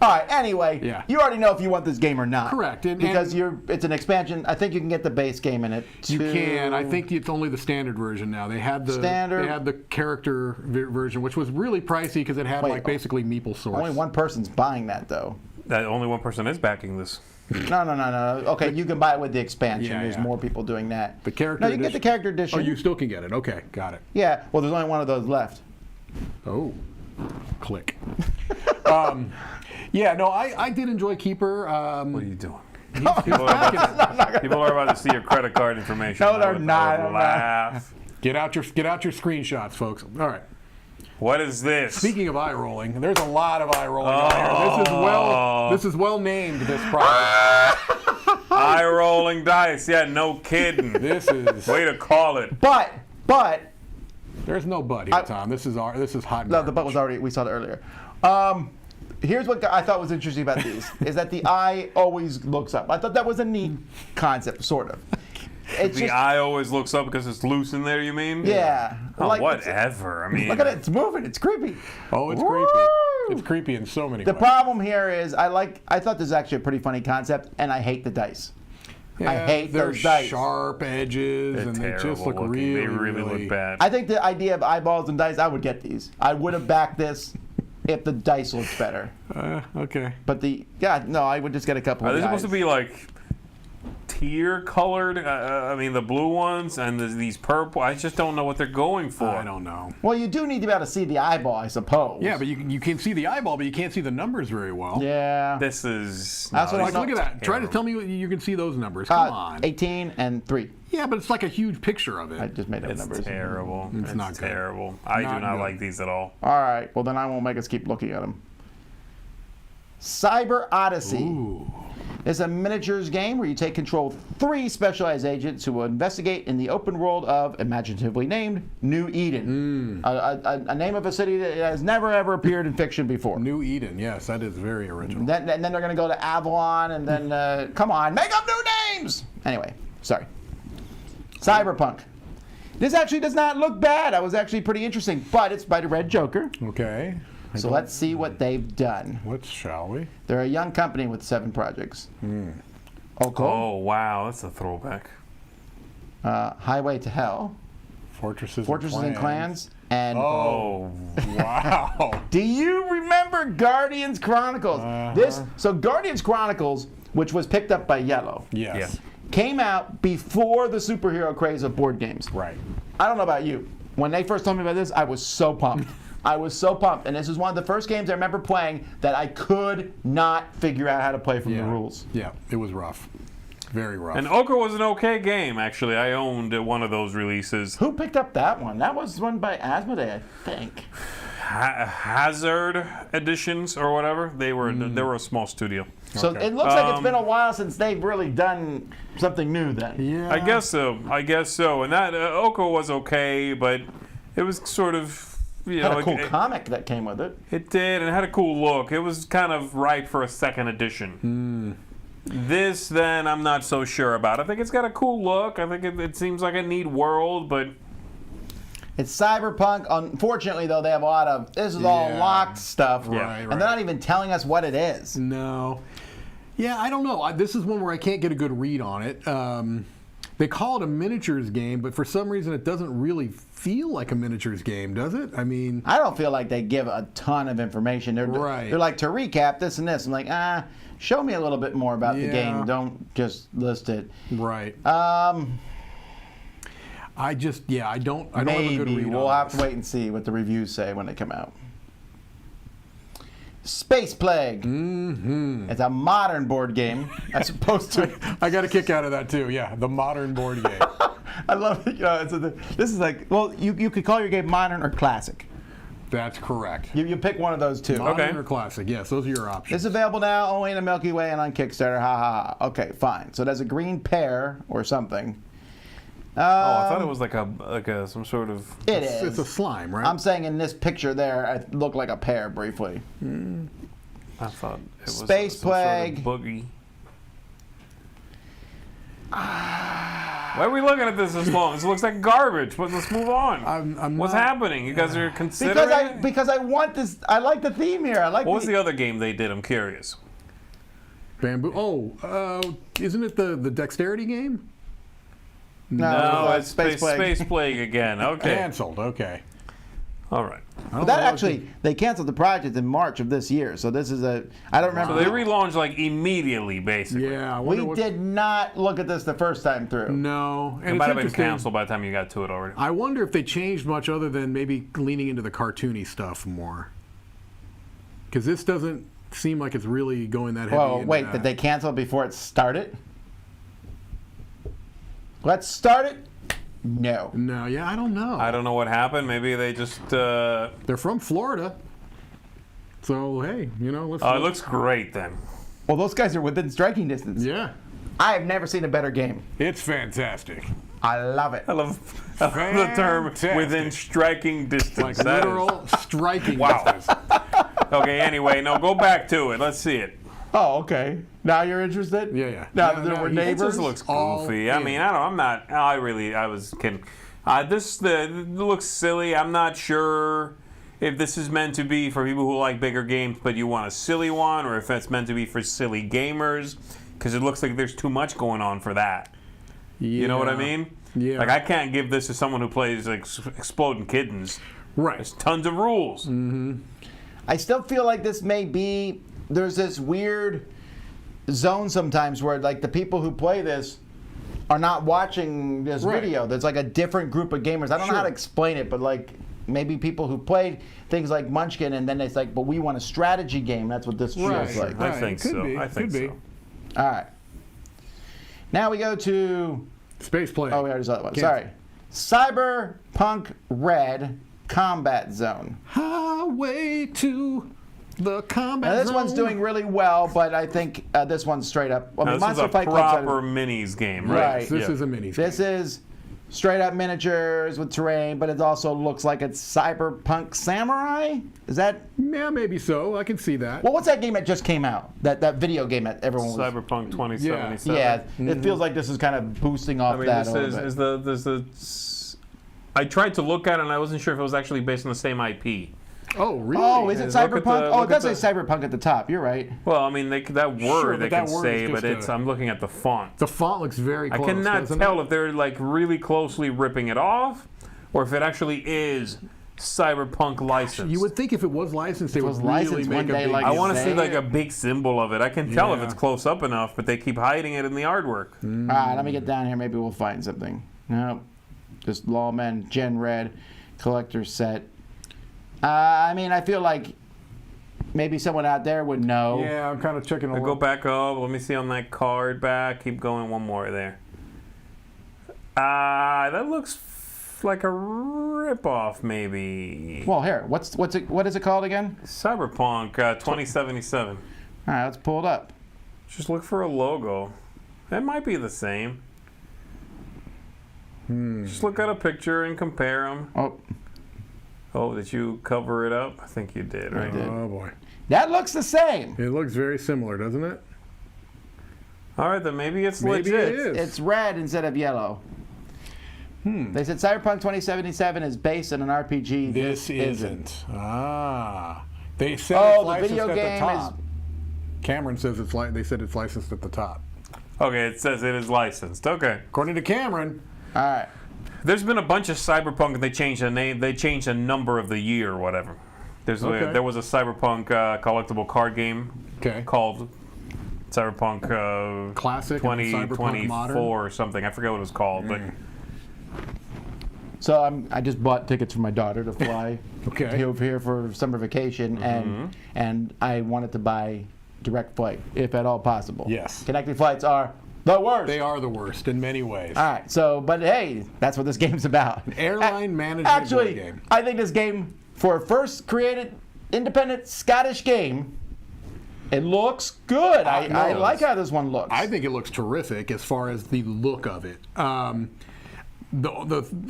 Speaker 2: All right. Anyway,
Speaker 4: Yeah.
Speaker 2: you already know if you want this game or not.
Speaker 4: Correct.
Speaker 2: Because it's an expansion. I think you can get the base game in it.
Speaker 4: You
Speaker 2: too.
Speaker 4: can. I think it's only the standard version now. They had the
Speaker 2: Standard.
Speaker 4: They had the character version, which was really pricey because it had
Speaker 2: Wait,
Speaker 4: like basically Meeple Source.
Speaker 2: Only one person's buying that though.
Speaker 3: That only one person is backing this.
Speaker 2: No. Okay, you can buy it with the expansion.
Speaker 4: Yeah,
Speaker 2: There's
Speaker 4: yeah.
Speaker 2: more people doing that.
Speaker 4: The character
Speaker 2: No, you can get the
Speaker 4: edition-
Speaker 2: character edition.
Speaker 4: Oh, you still can get it. Okay, got it.
Speaker 2: Yeah. Well, there's only one of those left.
Speaker 4: Oh, click. Yeah, no, I did enjoy Keeper.
Speaker 3: What are you doing?
Speaker 4: He's back in-
Speaker 3: People are about to see your credit card information.
Speaker 2: No, they're
Speaker 3: I would
Speaker 2: not.
Speaker 3: Laugh.
Speaker 4: Get out your screenshots, folks. All right.
Speaker 3: What is this?
Speaker 4: Speaking of eye rolling, there's a lot of eye rolling on here. This is well named. This project.
Speaker 3: Eye rolling dice. Yeah, no kidding.
Speaker 4: This is.
Speaker 3: Way to call it.
Speaker 2: But
Speaker 4: There's no butt here, Tom. This is hot.
Speaker 2: no, the butt was already. We saw it earlier. Here's what I thought was interesting about these: is that the eye always looks up. I thought that was a neat concept, sort of. It's
Speaker 3: The
Speaker 2: just,
Speaker 3: eye always looks up because it's loose in there, you mean?
Speaker 2: yeah.
Speaker 3: Oh,
Speaker 2: Like,
Speaker 3: whatever. I mean,
Speaker 2: Look at it. It's moving. It's creepy.
Speaker 4: Oh, it's
Speaker 2: Woo!
Speaker 4: creepy. It's creepy in so many
Speaker 2: The
Speaker 4: ways.
Speaker 2: problem here is I thought this is actually a pretty funny concept, and I hate the dice. I hate
Speaker 4: they're
Speaker 2: those dice.
Speaker 4: sharp edges,
Speaker 3: they're
Speaker 4: and they just
Speaker 3: terrible
Speaker 4: look
Speaker 3: looking.
Speaker 4: really,
Speaker 3: They really look bad.
Speaker 2: I think the idea of eyeballs and dice, I would get these. I would have backed this if the dice looked better.
Speaker 4: Okay.
Speaker 2: But I would just get a couple
Speaker 3: Are
Speaker 2: of
Speaker 3: they
Speaker 2: the
Speaker 3: supposed to
Speaker 2: eyes.
Speaker 3: be like tear colored? I mean, the blue ones and these purple. I just don't know what they're going for.
Speaker 4: I don't know.
Speaker 2: Well, you do need to be able to see the eyeball, I suppose.
Speaker 4: Yeah, but you can see the eyeball, but you can't see the numbers very well.
Speaker 2: Yeah.
Speaker 3: This is.
Speaker 2: That's what I
Speaker 4: Like,
Speaker 2: thought.
Speaker 4: look at that. Try to tell me you can see those numbers. Come on.
Speaker 2: 18 and 3.
Speaker 4: Yeah, but it's like a huge picture of it.
Speaker 2: I just made up
Speaker 3: It's
Speaker 2: numbers.
Speaker 3: terrible. It's
Speaker 4: not good.
Speaker 3: terrible. I do
Speaker 4: Not
Speaker 3: not
Speaker 4: good.
Speaker 3: like these at all.
Speaker 2: All right. Well, then I won't make us keep looking at them. Cyber-Odyssey.
Speaker 4: Ooh.
Speaker 2: It's a miniatures game where you take control of 3 specialized agents who will investigate in the open world of, imaginatively named, New Eden. A name of a city that has never, ever appeared in fiction before.
Speaker 4: New Eden. Yes, that is very original.
Speaker 2: And then they're going to go to Avalon, and then, come on, make up new names! Anyway, sorry. Cyberpunk. This actually does not look bad. I was actually pretty interesting, but it's by the Red Joker.
Speaker 4: Okay.
Speaker 2: So let's see what they've done.
Speaker 4: Shall we?
Speaker 2: They're a young company with 7 projects. Oko,
Speaker 3: Oh wow, that's a throwback.
Speaker 2: Highway to Hell,
Speaker 4: Fortresses
Speaker 2: and Clans, and
Speaker 3: Oh,
Speaker 4: Wow.
Speaker 2: do you remember Guardians Chronicles? Guardians Chronicles, which was picked up by Yellow,
Speaker 4: Yes.
Speaker 2: came out before the superhero craze of board games.
Speaker 4: Right.
Speaker 2: I don't know about you. When they first told me about this, I was so pumped. I was so pumped. And this was one of the first games I remember playing that I could not figure out how to play from the rules.
Speaker 4: Yeah, it was rough. Very rough.
Speaker 3: and Ochre was an okay game actually. I owned one of those releases.
Speaker 2: Who picked up that one? That was run by Asmodee, I think.
Speaker 3: Hazard editions or whatever. They were a small studio.
Speaker 2: So it looks like it's been a while since they've really done something new then.
Speaker 4: yeah.
Speaker 3: I guess so. And that Ochre was okay, but it was sort of
Speaker 2: Had a cool comic that came with it.
Speaker 3: It did, and it had a cool look. It was kind of ripe for a second edition. This, then, I'm not so sure about. I think it's got a cool look. I think it seems like a neat world, but
Speaker 2: It's Cyberpunk. Unfortunately, though, they have a lot of this is all locked stuff,
Speaker 4: Right,
Speaker 2: and they're not even telling us what it is.
Speaker 4: No. Yeah, I don't know. This is one where I can't get a good read on it. They call it a miniatures game, but for some reason it doesn't really feel like a miniatures game, does it? I mean,
Speaker 2: I don't feel like they give a ton of information. They're like, to recap this and this. I'm like, show me a little bit more about the game. Don't just list it.
Speaker 4: right.
Speaker 2: I
Speaker 4: I don't have a good
Speaker 2: maybe
Speaker 4: read
Speaker 2: we'll
Speaker 4: on
Speaker 2: have
Speaker 4: this.
Speaker 2: to wait and see what the reviews say when they come out. Space Plague. It's a modern board game as opposed to.
Speaker 4: I got a kick out of that too. Yeah, the modern board game.
Speaker 2: I love it. This is like, well, you could call your game modern or classic.
Speaker 4: That's correct.
Speaker 2: You pick one of those two.
Speaker 4: Modern
Speaker 3: Okay.
Speaker 4: or classic? Yes, those are your options.
Speaker 2: It's available now only in the Milky Way and on Kickstarter. Ha ha ha. Okay, fine. So it has a green pear or something.
Speaker 3: Oh, I thought it was like some sort of.
Speaker 2: It is.
Speaker 4: It's a slime, right?
Speaker 2: I'm saying in this picture there, it looked like a pear briefly.
Speaker 3: I thought it was
Speaker 2: Space
Speaker 3: some
Speaker 2: Plague.
Speaker 3: Sort of boogie. Why are we looking at this long? This looks like garbage. Let's move on.
Speaker 4: I'm
Speaker 3: What's
Speaker 4: not-
Speaker 3: happening? You guys are considering it?
Speaker 2: Because I want this. I like the theme here. I like.
Speaker 3: What was the other game they did? I'm curious.
Speaker 4: Bamboo. Oh, isn't it the dexterity game?
Speaker 3: No, it's
Speaker 2: Space Plague.
Speaker 3: Space Plague again. Okay.
Speaker 4: Canceled. Okay.
Speaker 3: All right.
Speaker 2: But that actually, they canceled the project in March of this year. So this is a. I don't remember.
Speaker 3: So they relaunched like immediately, basically.
Speaker 4: Yeah. I
Speaker 2: We
Speaker 4: wonder what,
Speaker 2: did not look at this the first time through.
Speaker 4: No.
Speaker 3: It
Speaker 4: And
Speaker 3: might
Speaker 4: it's
Speaker 3: have been
Speaker 4: interesting.
Speaker 3: canceled by the time you got to it already.
Speaker 4: I wonder if they changed much other than maybe leaning into the cartoony stuff more. Because this doesn't seem like it's really going that heavy.
Speaker 2: Whoa,
Speaker 4: into
Speaker 2: wait,
Speaker 4: that.
Speaker 2: did they cancel before it started? Let's start it? No.
Speaker 4: No, yeah, I don't know.
Speaker 3: I don't know what happened. Maybe they just.
Speaker 4: They're from Florida. So, hey, let's.
Speaker 3: Oh, it looks great then.
Speaker 2: Well, those guys are within striking distance.
Speaker 4: Yeah.
Speaker 2: I have never seen a better game.
Speaker 4: It's fantastic.
Speaker 2: I love it.
Speaker 3: I love the term
Speaker 4: Fantastic.
Speaker 3: within striking distance.
Speaker 4: Like
Speaker 3: That is-
Speaker 4: literal striking
Speaker 3: Wow.
Speaker 4: distance.
Speaker 3: Okay, anyway, no, go back to it. Let's see it.
Speaker 2: Oh, okay. Now you're interested?
Speaker 4: Yeah.
Speaker 2: Now
Speaker 4: Yeah,
Speaker 2: that there
Speaker 4: no,
Speaker 2: were
Speaker 4: it
Speaker 3: It
Speaker 2: neighbors?
Speaker 3: just looks
Speaker 4: all
Speaker 3: goofy. I
Speaker 4: in.
Speaker 3: mean, I'm not. I was kidding. It looks silly. I'm not sure if this is meant to be for people who like bigger games, but you want a silly one, or if it's meant to be for silly gamers, because it looks like there's too much going on for that. You know what I mean?
Speaker 4: Yeah.
Speaker 3: Like I can't give this to someone who plays like Exploding Kittens.
Speaker 4: Right.
Speaker 3: There's tons of rules.
Speaker 2: I still feel like this may be, there's this weird zone sometimes where like the people who play this are not watching this
Speaker 4: Right.
Speaker 2: video. There's like a different group of gamers. I don't know how to
Speaker 4: Sure.
Speaker 2: explain it, but like maybe people who played things like Munchkin and then it's like, but we want a strategy game. That's what this feels
Speaker 4: Right.
Speaker 2: like.
Speaker 3: I
Speaker 4: Right,
Speaker 3: think
Speaker 4: could
Speaker 3: so.
Speaker 4: be,
Speaker 3: I think
Speaker 4: could be.
Speaker 3: so.
Speaker 2: All right. Now we go to,
Speaker 4: Space Plague.
Speaker 2: oh, we already saw that one.
Speaker 4: Cancel.
Speaker 2: Sorry. Cyberpunk Red Combat Zone.
Speaker 4: Highway to the combat
Speaker 2: Now this
Speaker 4: zone.
Speaker 2: one's doing really well, but I think this one's straight up. I
Speaker 3: Now,
Speaker 2: mean,
Speaker 3: this is
Speaker 2: Monster
Speaker 3: a
Speaker 2: Fight Club.
Speaker 3: proper minis game, right?
Speaker 2: Right.
Speaker 4: This
Speaker 3: Yeah.
Speaker 4: is a mini.
Speaker 2: This is straight up miniatures with terrain, but it also looks like it's Cyberpunk Samurai. Is that?
Speaker 4: Yeah, maybe so. I can see that.
Speaker 2: Well, what's that game that just came out? That video game that everyone was.
Speaker 3: Cyberpunk 2077.
Speaker 2: Yeah, it feels like this is kind of boosting off
Speaker 3: I mean,
Speaker 2: that
Speaker 3: this
Speaker 2: a little bit.
Speaker 3: is the. I tried to look at it, and I wasn't sure if it was actually based on the same IP.
Speaker 4: Oh, really?
Speaker 2: Oh, is it
Speaker 3: Look at the-
Speaker 2: Cyberpunk? Oh, it
Speaker 3: look
Speaker 2: does
Speaker 3: at
Speaker 2: say Cyberpunk at the top. You're right.
Speaker 3: Well, I mean, that word
Speaker 4: Sure,
Speaker 3: they
Speaker 4: but that
Speaker 3: can
Speaker 4: word
Speaker 3: say,
Speaker 4: is
Speaker 3: but
Speaker 4: just
Speaker 3: I'm looking at the font.
Speaker 4: The font looks very
Speaker 3: I
Speaker 4: close.
Speaker 3: cannot
Speaker 4: doesn't
Speaker 3: tell
Speaker 4: it?
Speaker 3: if they're like really closely ripping it off, or if it actually is Cyberpunk licensed.
Speaker 4: You would think if it was licensed, they
Speaker 2: was
Speaker 4: would really
Speaker 2: licensed
Speaker 4: make
Speaker 2: one
Speaker 4: a
Speaker 2: day
Speaker 4: big
Speaker 2: like
Speaker 3: I
Speaker 2: you
Speaker 3: want to
Speaker 2: say
Speaker 3: see like
Speaker 2: it.
Speaker 3: a big symbol of it. I can tell if
Speaker 4: Yeah.
Speaker 3: it's close up enough, but they keep hiding it in the artwork.
Speaker 2: All right, let me get down here. Maybe we'll find something. Nope. Just Lawman, Gen Red, collector set. I mean, I feel like maybe someone out there would know.
Speaker 4: Yeah, I'm kind of checking a
Speaker 3: Go
Speaker 4: little.
Speaker 3: back up. Let me see on that card back. Keep going. One more there. That looks like a ripoff, maybe.
Speaker 2: Well, here, what is it called again?
Speaker 3: Cyberpunk 2077.
Speaker 2: All right, let's pull it up.
Speaker 3: Just look for a logo. That might be the same. Just look at a picture and compare them.
Speaker 2: Oh,
Speaker 3: Oh, did you cover it up? I think you did, right?
Speaker 2: did.
Speaker 4: Oh boy,
Speaker 2: that looks the same.
Speaker 4: it looks very similar, doesn't it?
Speaker 3: All right, then maybe it's
Speaker 4: Maybe
Speaker 3: legit.
Speaker 4: it is.
Speaker 2: It's red instead of yellow. They said Cyberpunk 2077 is based on an RPG.
Speaker 4: This isn't. Ah, they said
Speaker 2: Oh,
Speaker 4: it's
Speaker 2: the
Speaker 4: licensed
Speaker 2: video
Speaker 4: at
Speaker 2: game
Speaker 4: the top. Cameron says it's like they said it's licensed at the top.
Speaker 3: Okay, it says it is licensed. Okay.
Speaker 4: According to Cameron,
Speaker 2: All right.
Speaker 3: There's been a bunch of Cyberpunk, and they changed the name. They changed the number of the year or whatever.
Speaker 4: Okay.
Speaker 3: There was a Cyberpunk collectible card game
Speaker 4: okay,
Speaker 3: called Cyberpunk
Speaker 4: Classic and Cyberpunk
Speaker 3: 2024
Speaker 4: Modern?
Speaker 3: or something. I forget what it was called, but
Speaker 2: So I just bought tickets for my daughter to fly
Speaker 4: Okay.
Speaker 2: over here for summer vacation, and I wanted to buy direct flight if at all possible.
Speaker 4: Yes.
Speaker 2: Connecting flights are the worst.
Speaker 4: they are the worst in many ways.
Speaker 2: All right. So, but hey, that's what this game's about.
Speaker 4: Airline management
Speaker 2: Actually,
Speaker 4: board game.
Speaker 2: I think this game for a first created independent Scottish game, it looks good. I like how this one looks.
Speaker 4: I think it looks terrific as far as the look of it.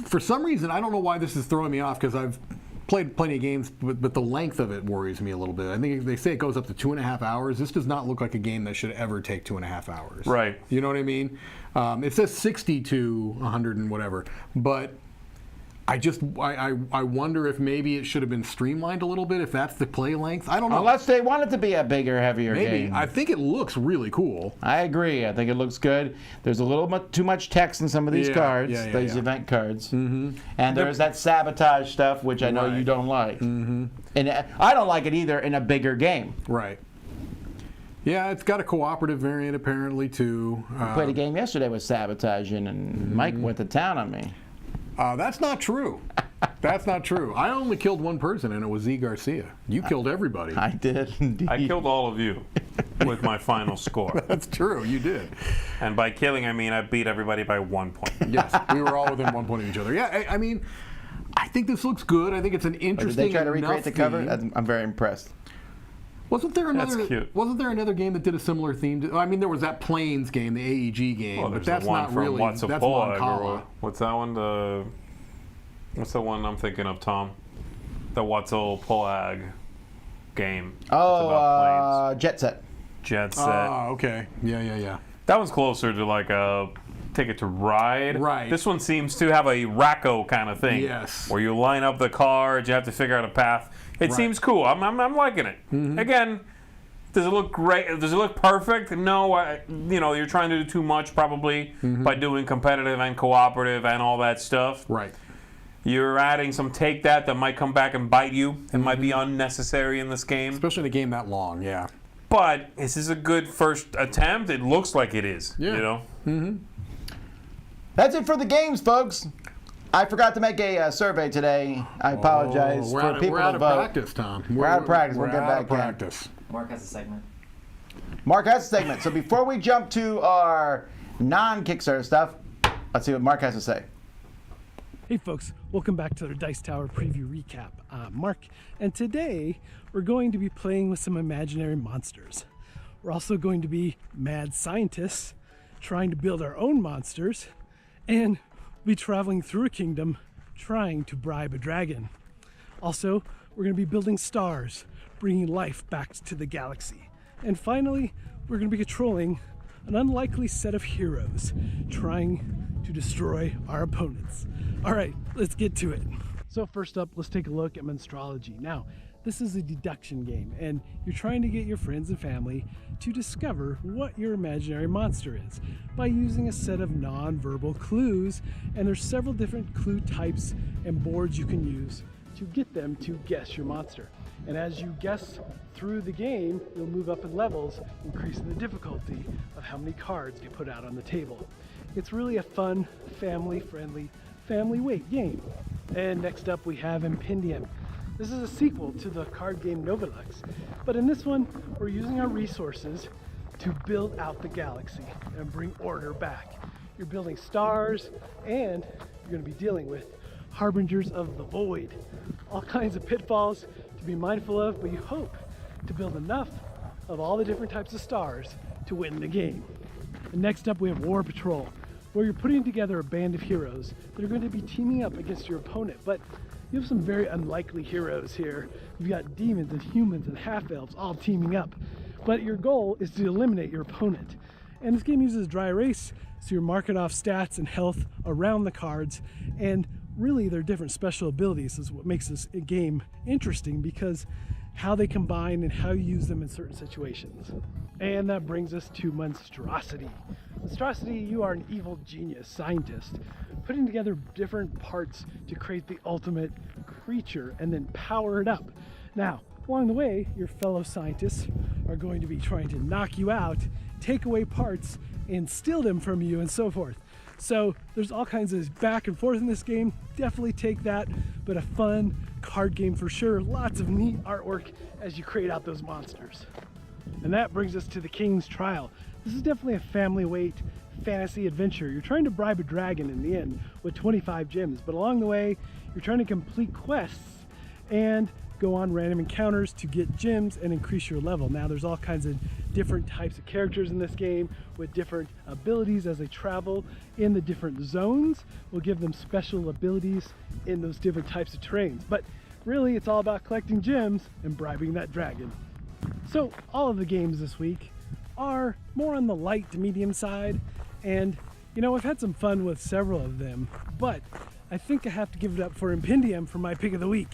Speaker 4: For some reason, I don't know why this is throwing me off because I've played plenty of games, but the length of it worries me a little bit. I think they say it goes up to 2.5 hours. This does not look like a game that should ever take 2.5 hours.
Speaker 3: Right.
Speaker 4: You know what I mean? It says 60 to 100 and whatever, but I wonder if maybe it should have been streamlined a little bit, if that's the play length. I don't know.
Speaker 2: Unless they want it to be a bigger, heavier
Speaker 4: Maybe.
Speaker 2: game.
Speaker 4: I think it looks really cool.
Speaker 2: I agree. I think it looks good. There's a little too much text in some of these cards, these event cards. Mm-hmm. And there's that sabotage stuff, which I know you don't like. Mm-hmm. And I don't like it either in a bigger game.
Speaker 4: Right. Yeah, it's got a cooperative variant apparently too.
Speaker 2: I played a game yesterday with sabotaging, and Mike went to town on me.
Speaker 4: That's not true. That's not true. I only killed one person, and it was Z Garcia. You killed everybody.
Speaker 2: I did, indeed.
Speaker 3: I killed all of you with my final score.
Speaker 4: That's true. You did.
Speaker 3: And by killing, I mean I beat everybody by 1 point.
Speaker 4: Yes, we were all within 1 point of each other. Yeah, I mean, I think this looks good. I think it's an interesting.
Speaker 2: Did they try to recreate the cover? I'm very impressed.
Speaker 4: Wasn't there another?
Speaker 3: That's cute.
Speaker 4: Wasn't there another game that did a similar theme? I mean, there was that Planes game, the AEG game,
Speaker 3: Well,
Speaker 4: but
Speaker 3: there's
Speaker 4: that's
Speaker 3: the one
Speaker 4: not
Speaker 3: from
Speaker 4: really.
Speaker 3: What's a
Speaker 4: That's
Speaker 3: Polag,
Speaker 4: Moncala.
Speaker 3: or what's that one? What's the one I'm thinking of, Tom? The What's a Polag game. It's about planes.
Speaker 2: Jet Set.
Speaker 3: Jet Set.
Speaker 4: Oh, okay. Yeah.
Speaker 3: That one's closer to like a Ticket to Ride.
Speaker 4: Right.
Speaker 3: This one seems to have a Racco kind of thing.
Speaker 4: Yes.
Speaker 3: Where you line up the cards, you have to figure out a path. It seems cool. I'm liking it. Mm-hmm. Again, does it look great? Does it look perfect? No. You're trying to do too much probably by doing competitive and cooperative and all that stuff.
Speaker 4: Right.
Speaker 3: You're adding some take that might come back and bite you and might be unnecessary in this game.
Speaker 4: Especially in a game that long, yeah.
Speaker 3: But this is a good first attempt. It looks like it is.
Speaker 4: Yeah.
Speaker 3: You know?
Speaker 4: Mm-hmm.
Speaker 2: That's it for the games, folks. I forgot to make a survey today. I apologize for people
Speaker 4: we're out
Speaker 2: to
Speaker 4: of
Speaker 2: vote.
Speaker 4: practice, Tom.
Speaker 2: We're out of practice. We'll get
Speaker 4: out
Speaker 2: back
Speaker 4: of practice.
Speaker 6: Mark has a segment.
Speaker 2: Mark has a segment. So before we jump to our non-Kickstarter stuff, let's see what Mark has to say.
Speaker 5: Hey folks, welcome back to the Dice Tower preview recap. I'm Mark, and today we're going to be playing with some imaginary monsters. We're also going to be mad scientists trying to build our own monsters, and be traveling through a kingdom trying to bribe a dragon. Also, we're going to be building stars, bringing life back to the galaxy. And finally, we're going to be controlling an unlikely set of heroes trying to destroy our opponents. All right, let's get to it. So first up, let's take a look at Monstrosity. Now, this is a deduction game, and you're trying to get your friends and family to discover what your imaginary monster is by using a set of non-verbal clues, and there's several different clue types and boards you can use to get them to guess your monster. And as you guess through the game, you'll move up in levels, increasing the difficulty of how many cards get put out on the table. It's really a fun, family-friendly, family-weight game. And next up we have Impendium. This is a sequel to the card game Novelux, but in this one, we're using our resources to build out the galaxy and bring order back. You're building stars, and you're going to be dealing with harbingers of the void. All kinds of pitfalls to be mindful of, but you hope to build enough of all the different types of stars to win the game. And next up, we have War Patrol, where you're putting together a band of heroes that are going to be teaming up against your opponent, but you have some very unlikely heroes here. You've got demons and humans and half-elves all teaming up. But your goal is to eliminate your opponent. And this game uses dry erase, so you're marking off stats and health around the cards. And really, their different special abilities is what makes this game interesting, because how they combine and how you use them in certain situations. And that brings us to Monstrosity. Monstrosity, you are an evil genius scientist, putting together different parts to create the ultimate creature and then power it up. Now, along the way, your fellow scientists are going to be trying to knock you out, take away parts, and steal them from you, and so forth. So there's all kinds of back and forth in this game. Definitely take that, but a fun card game for sure. Lots of neat artwork as you create out those monsters. And that brings us to the King's Trial. This is definitely a family-weight fantasy adventure. You're trying to bribe a dragon in the end with 25 gems, but along the way, you're trying to complete quests and go on random encounters to get gems and increase your level. Now there's all kinds of different types of characters in this game with different abilities as they travel in the different zones. We'll give them special abilities in those different types of terrains. But really it's all about collecting gems and bribing that dragon. So all of the games this week are more on the light to medium side, and you know, I've had some fun with several of them, but I think I have to give it up for Impendium for my pick of the week.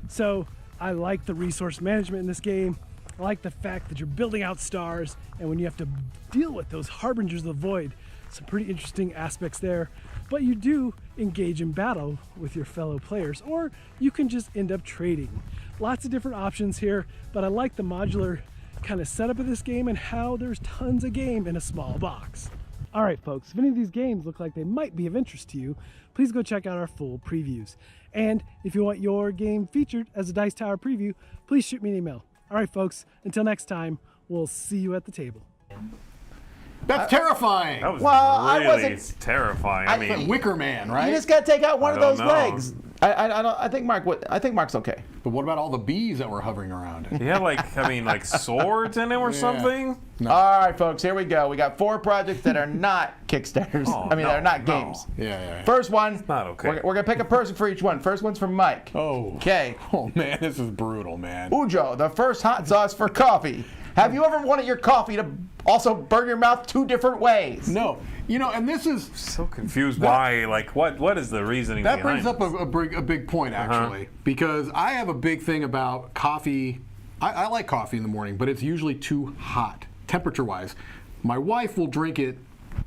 Speaker 5: So I like the resource management in this game. I like the fact that you're building out stars, and when you have to deal with those harbingers of the void, some pretty interesting aspects there. But you do engage in battle with your fellow players, or you can just end up trading. Lots of different options here, but I like the modular kind of setup of this game and how there's tons of game in a small box. All right, folks, if any of these games look like they might be of interest to you, please go check out our full previews. And if you want your game featured as a Dice Tower preview, please shoot me an email. All right, folks, until next time, we'll see you at the table.
Speaker 4: That's terrifying.
Speaker 3: That was
Speaker 2: I
Speaker 3: really
Speaker 2: wasn't-
Speaker 3: terrifying.
Speaker 2: I
Speaker 3: I mean,
Speaker 2: think-
Speaker 4: Wicker Man, right?
Speaker 2: You just gotta take out one
Speaker 3: I
Speaker 2: of
Speaker 3: don't
Speaker 2: those
Speaker 3: know.
Speaker 2: legs. I think Mark's okay.
Speaker 4: But what about all the bees that were hovering around?
Speaker 3: he had like swords in him or something.
Speaker 2: All right, folks, here we go. We got 4 projects that are not Kickstarters.
Speaker 3: Oh,
Speaker 2: I mean,
Speaker 3: no,
Speaker 2: they're not
Speaker 3: no.
Speaker 2: games.
Speaker 4: Yeah.
Speaker 2: First one,
Speaker 3: not okay.
Speaker 2: we're gonna pick a person for each one. First one's from Mike.
Speaker 4: Oh.
Speaker 2: Okay.
Speaker 4: Oh man, this is brutal, man.
Speaker 2: Ujjo, the first hot sauce for coffee. Have you ever wanted your coffee to also burn your mouth 2 different ways?
Speaker 4: No, you know, and this is
Speaker 3: So confused why. Like, what is the reasoning
Speaker 4: that
Speaker 3: behind
Speaker 4: brings up a big point actually, because I have a big thing about coffee. I like coffee in the morning, but it's usually too hot temperature-wise. My wife will drink it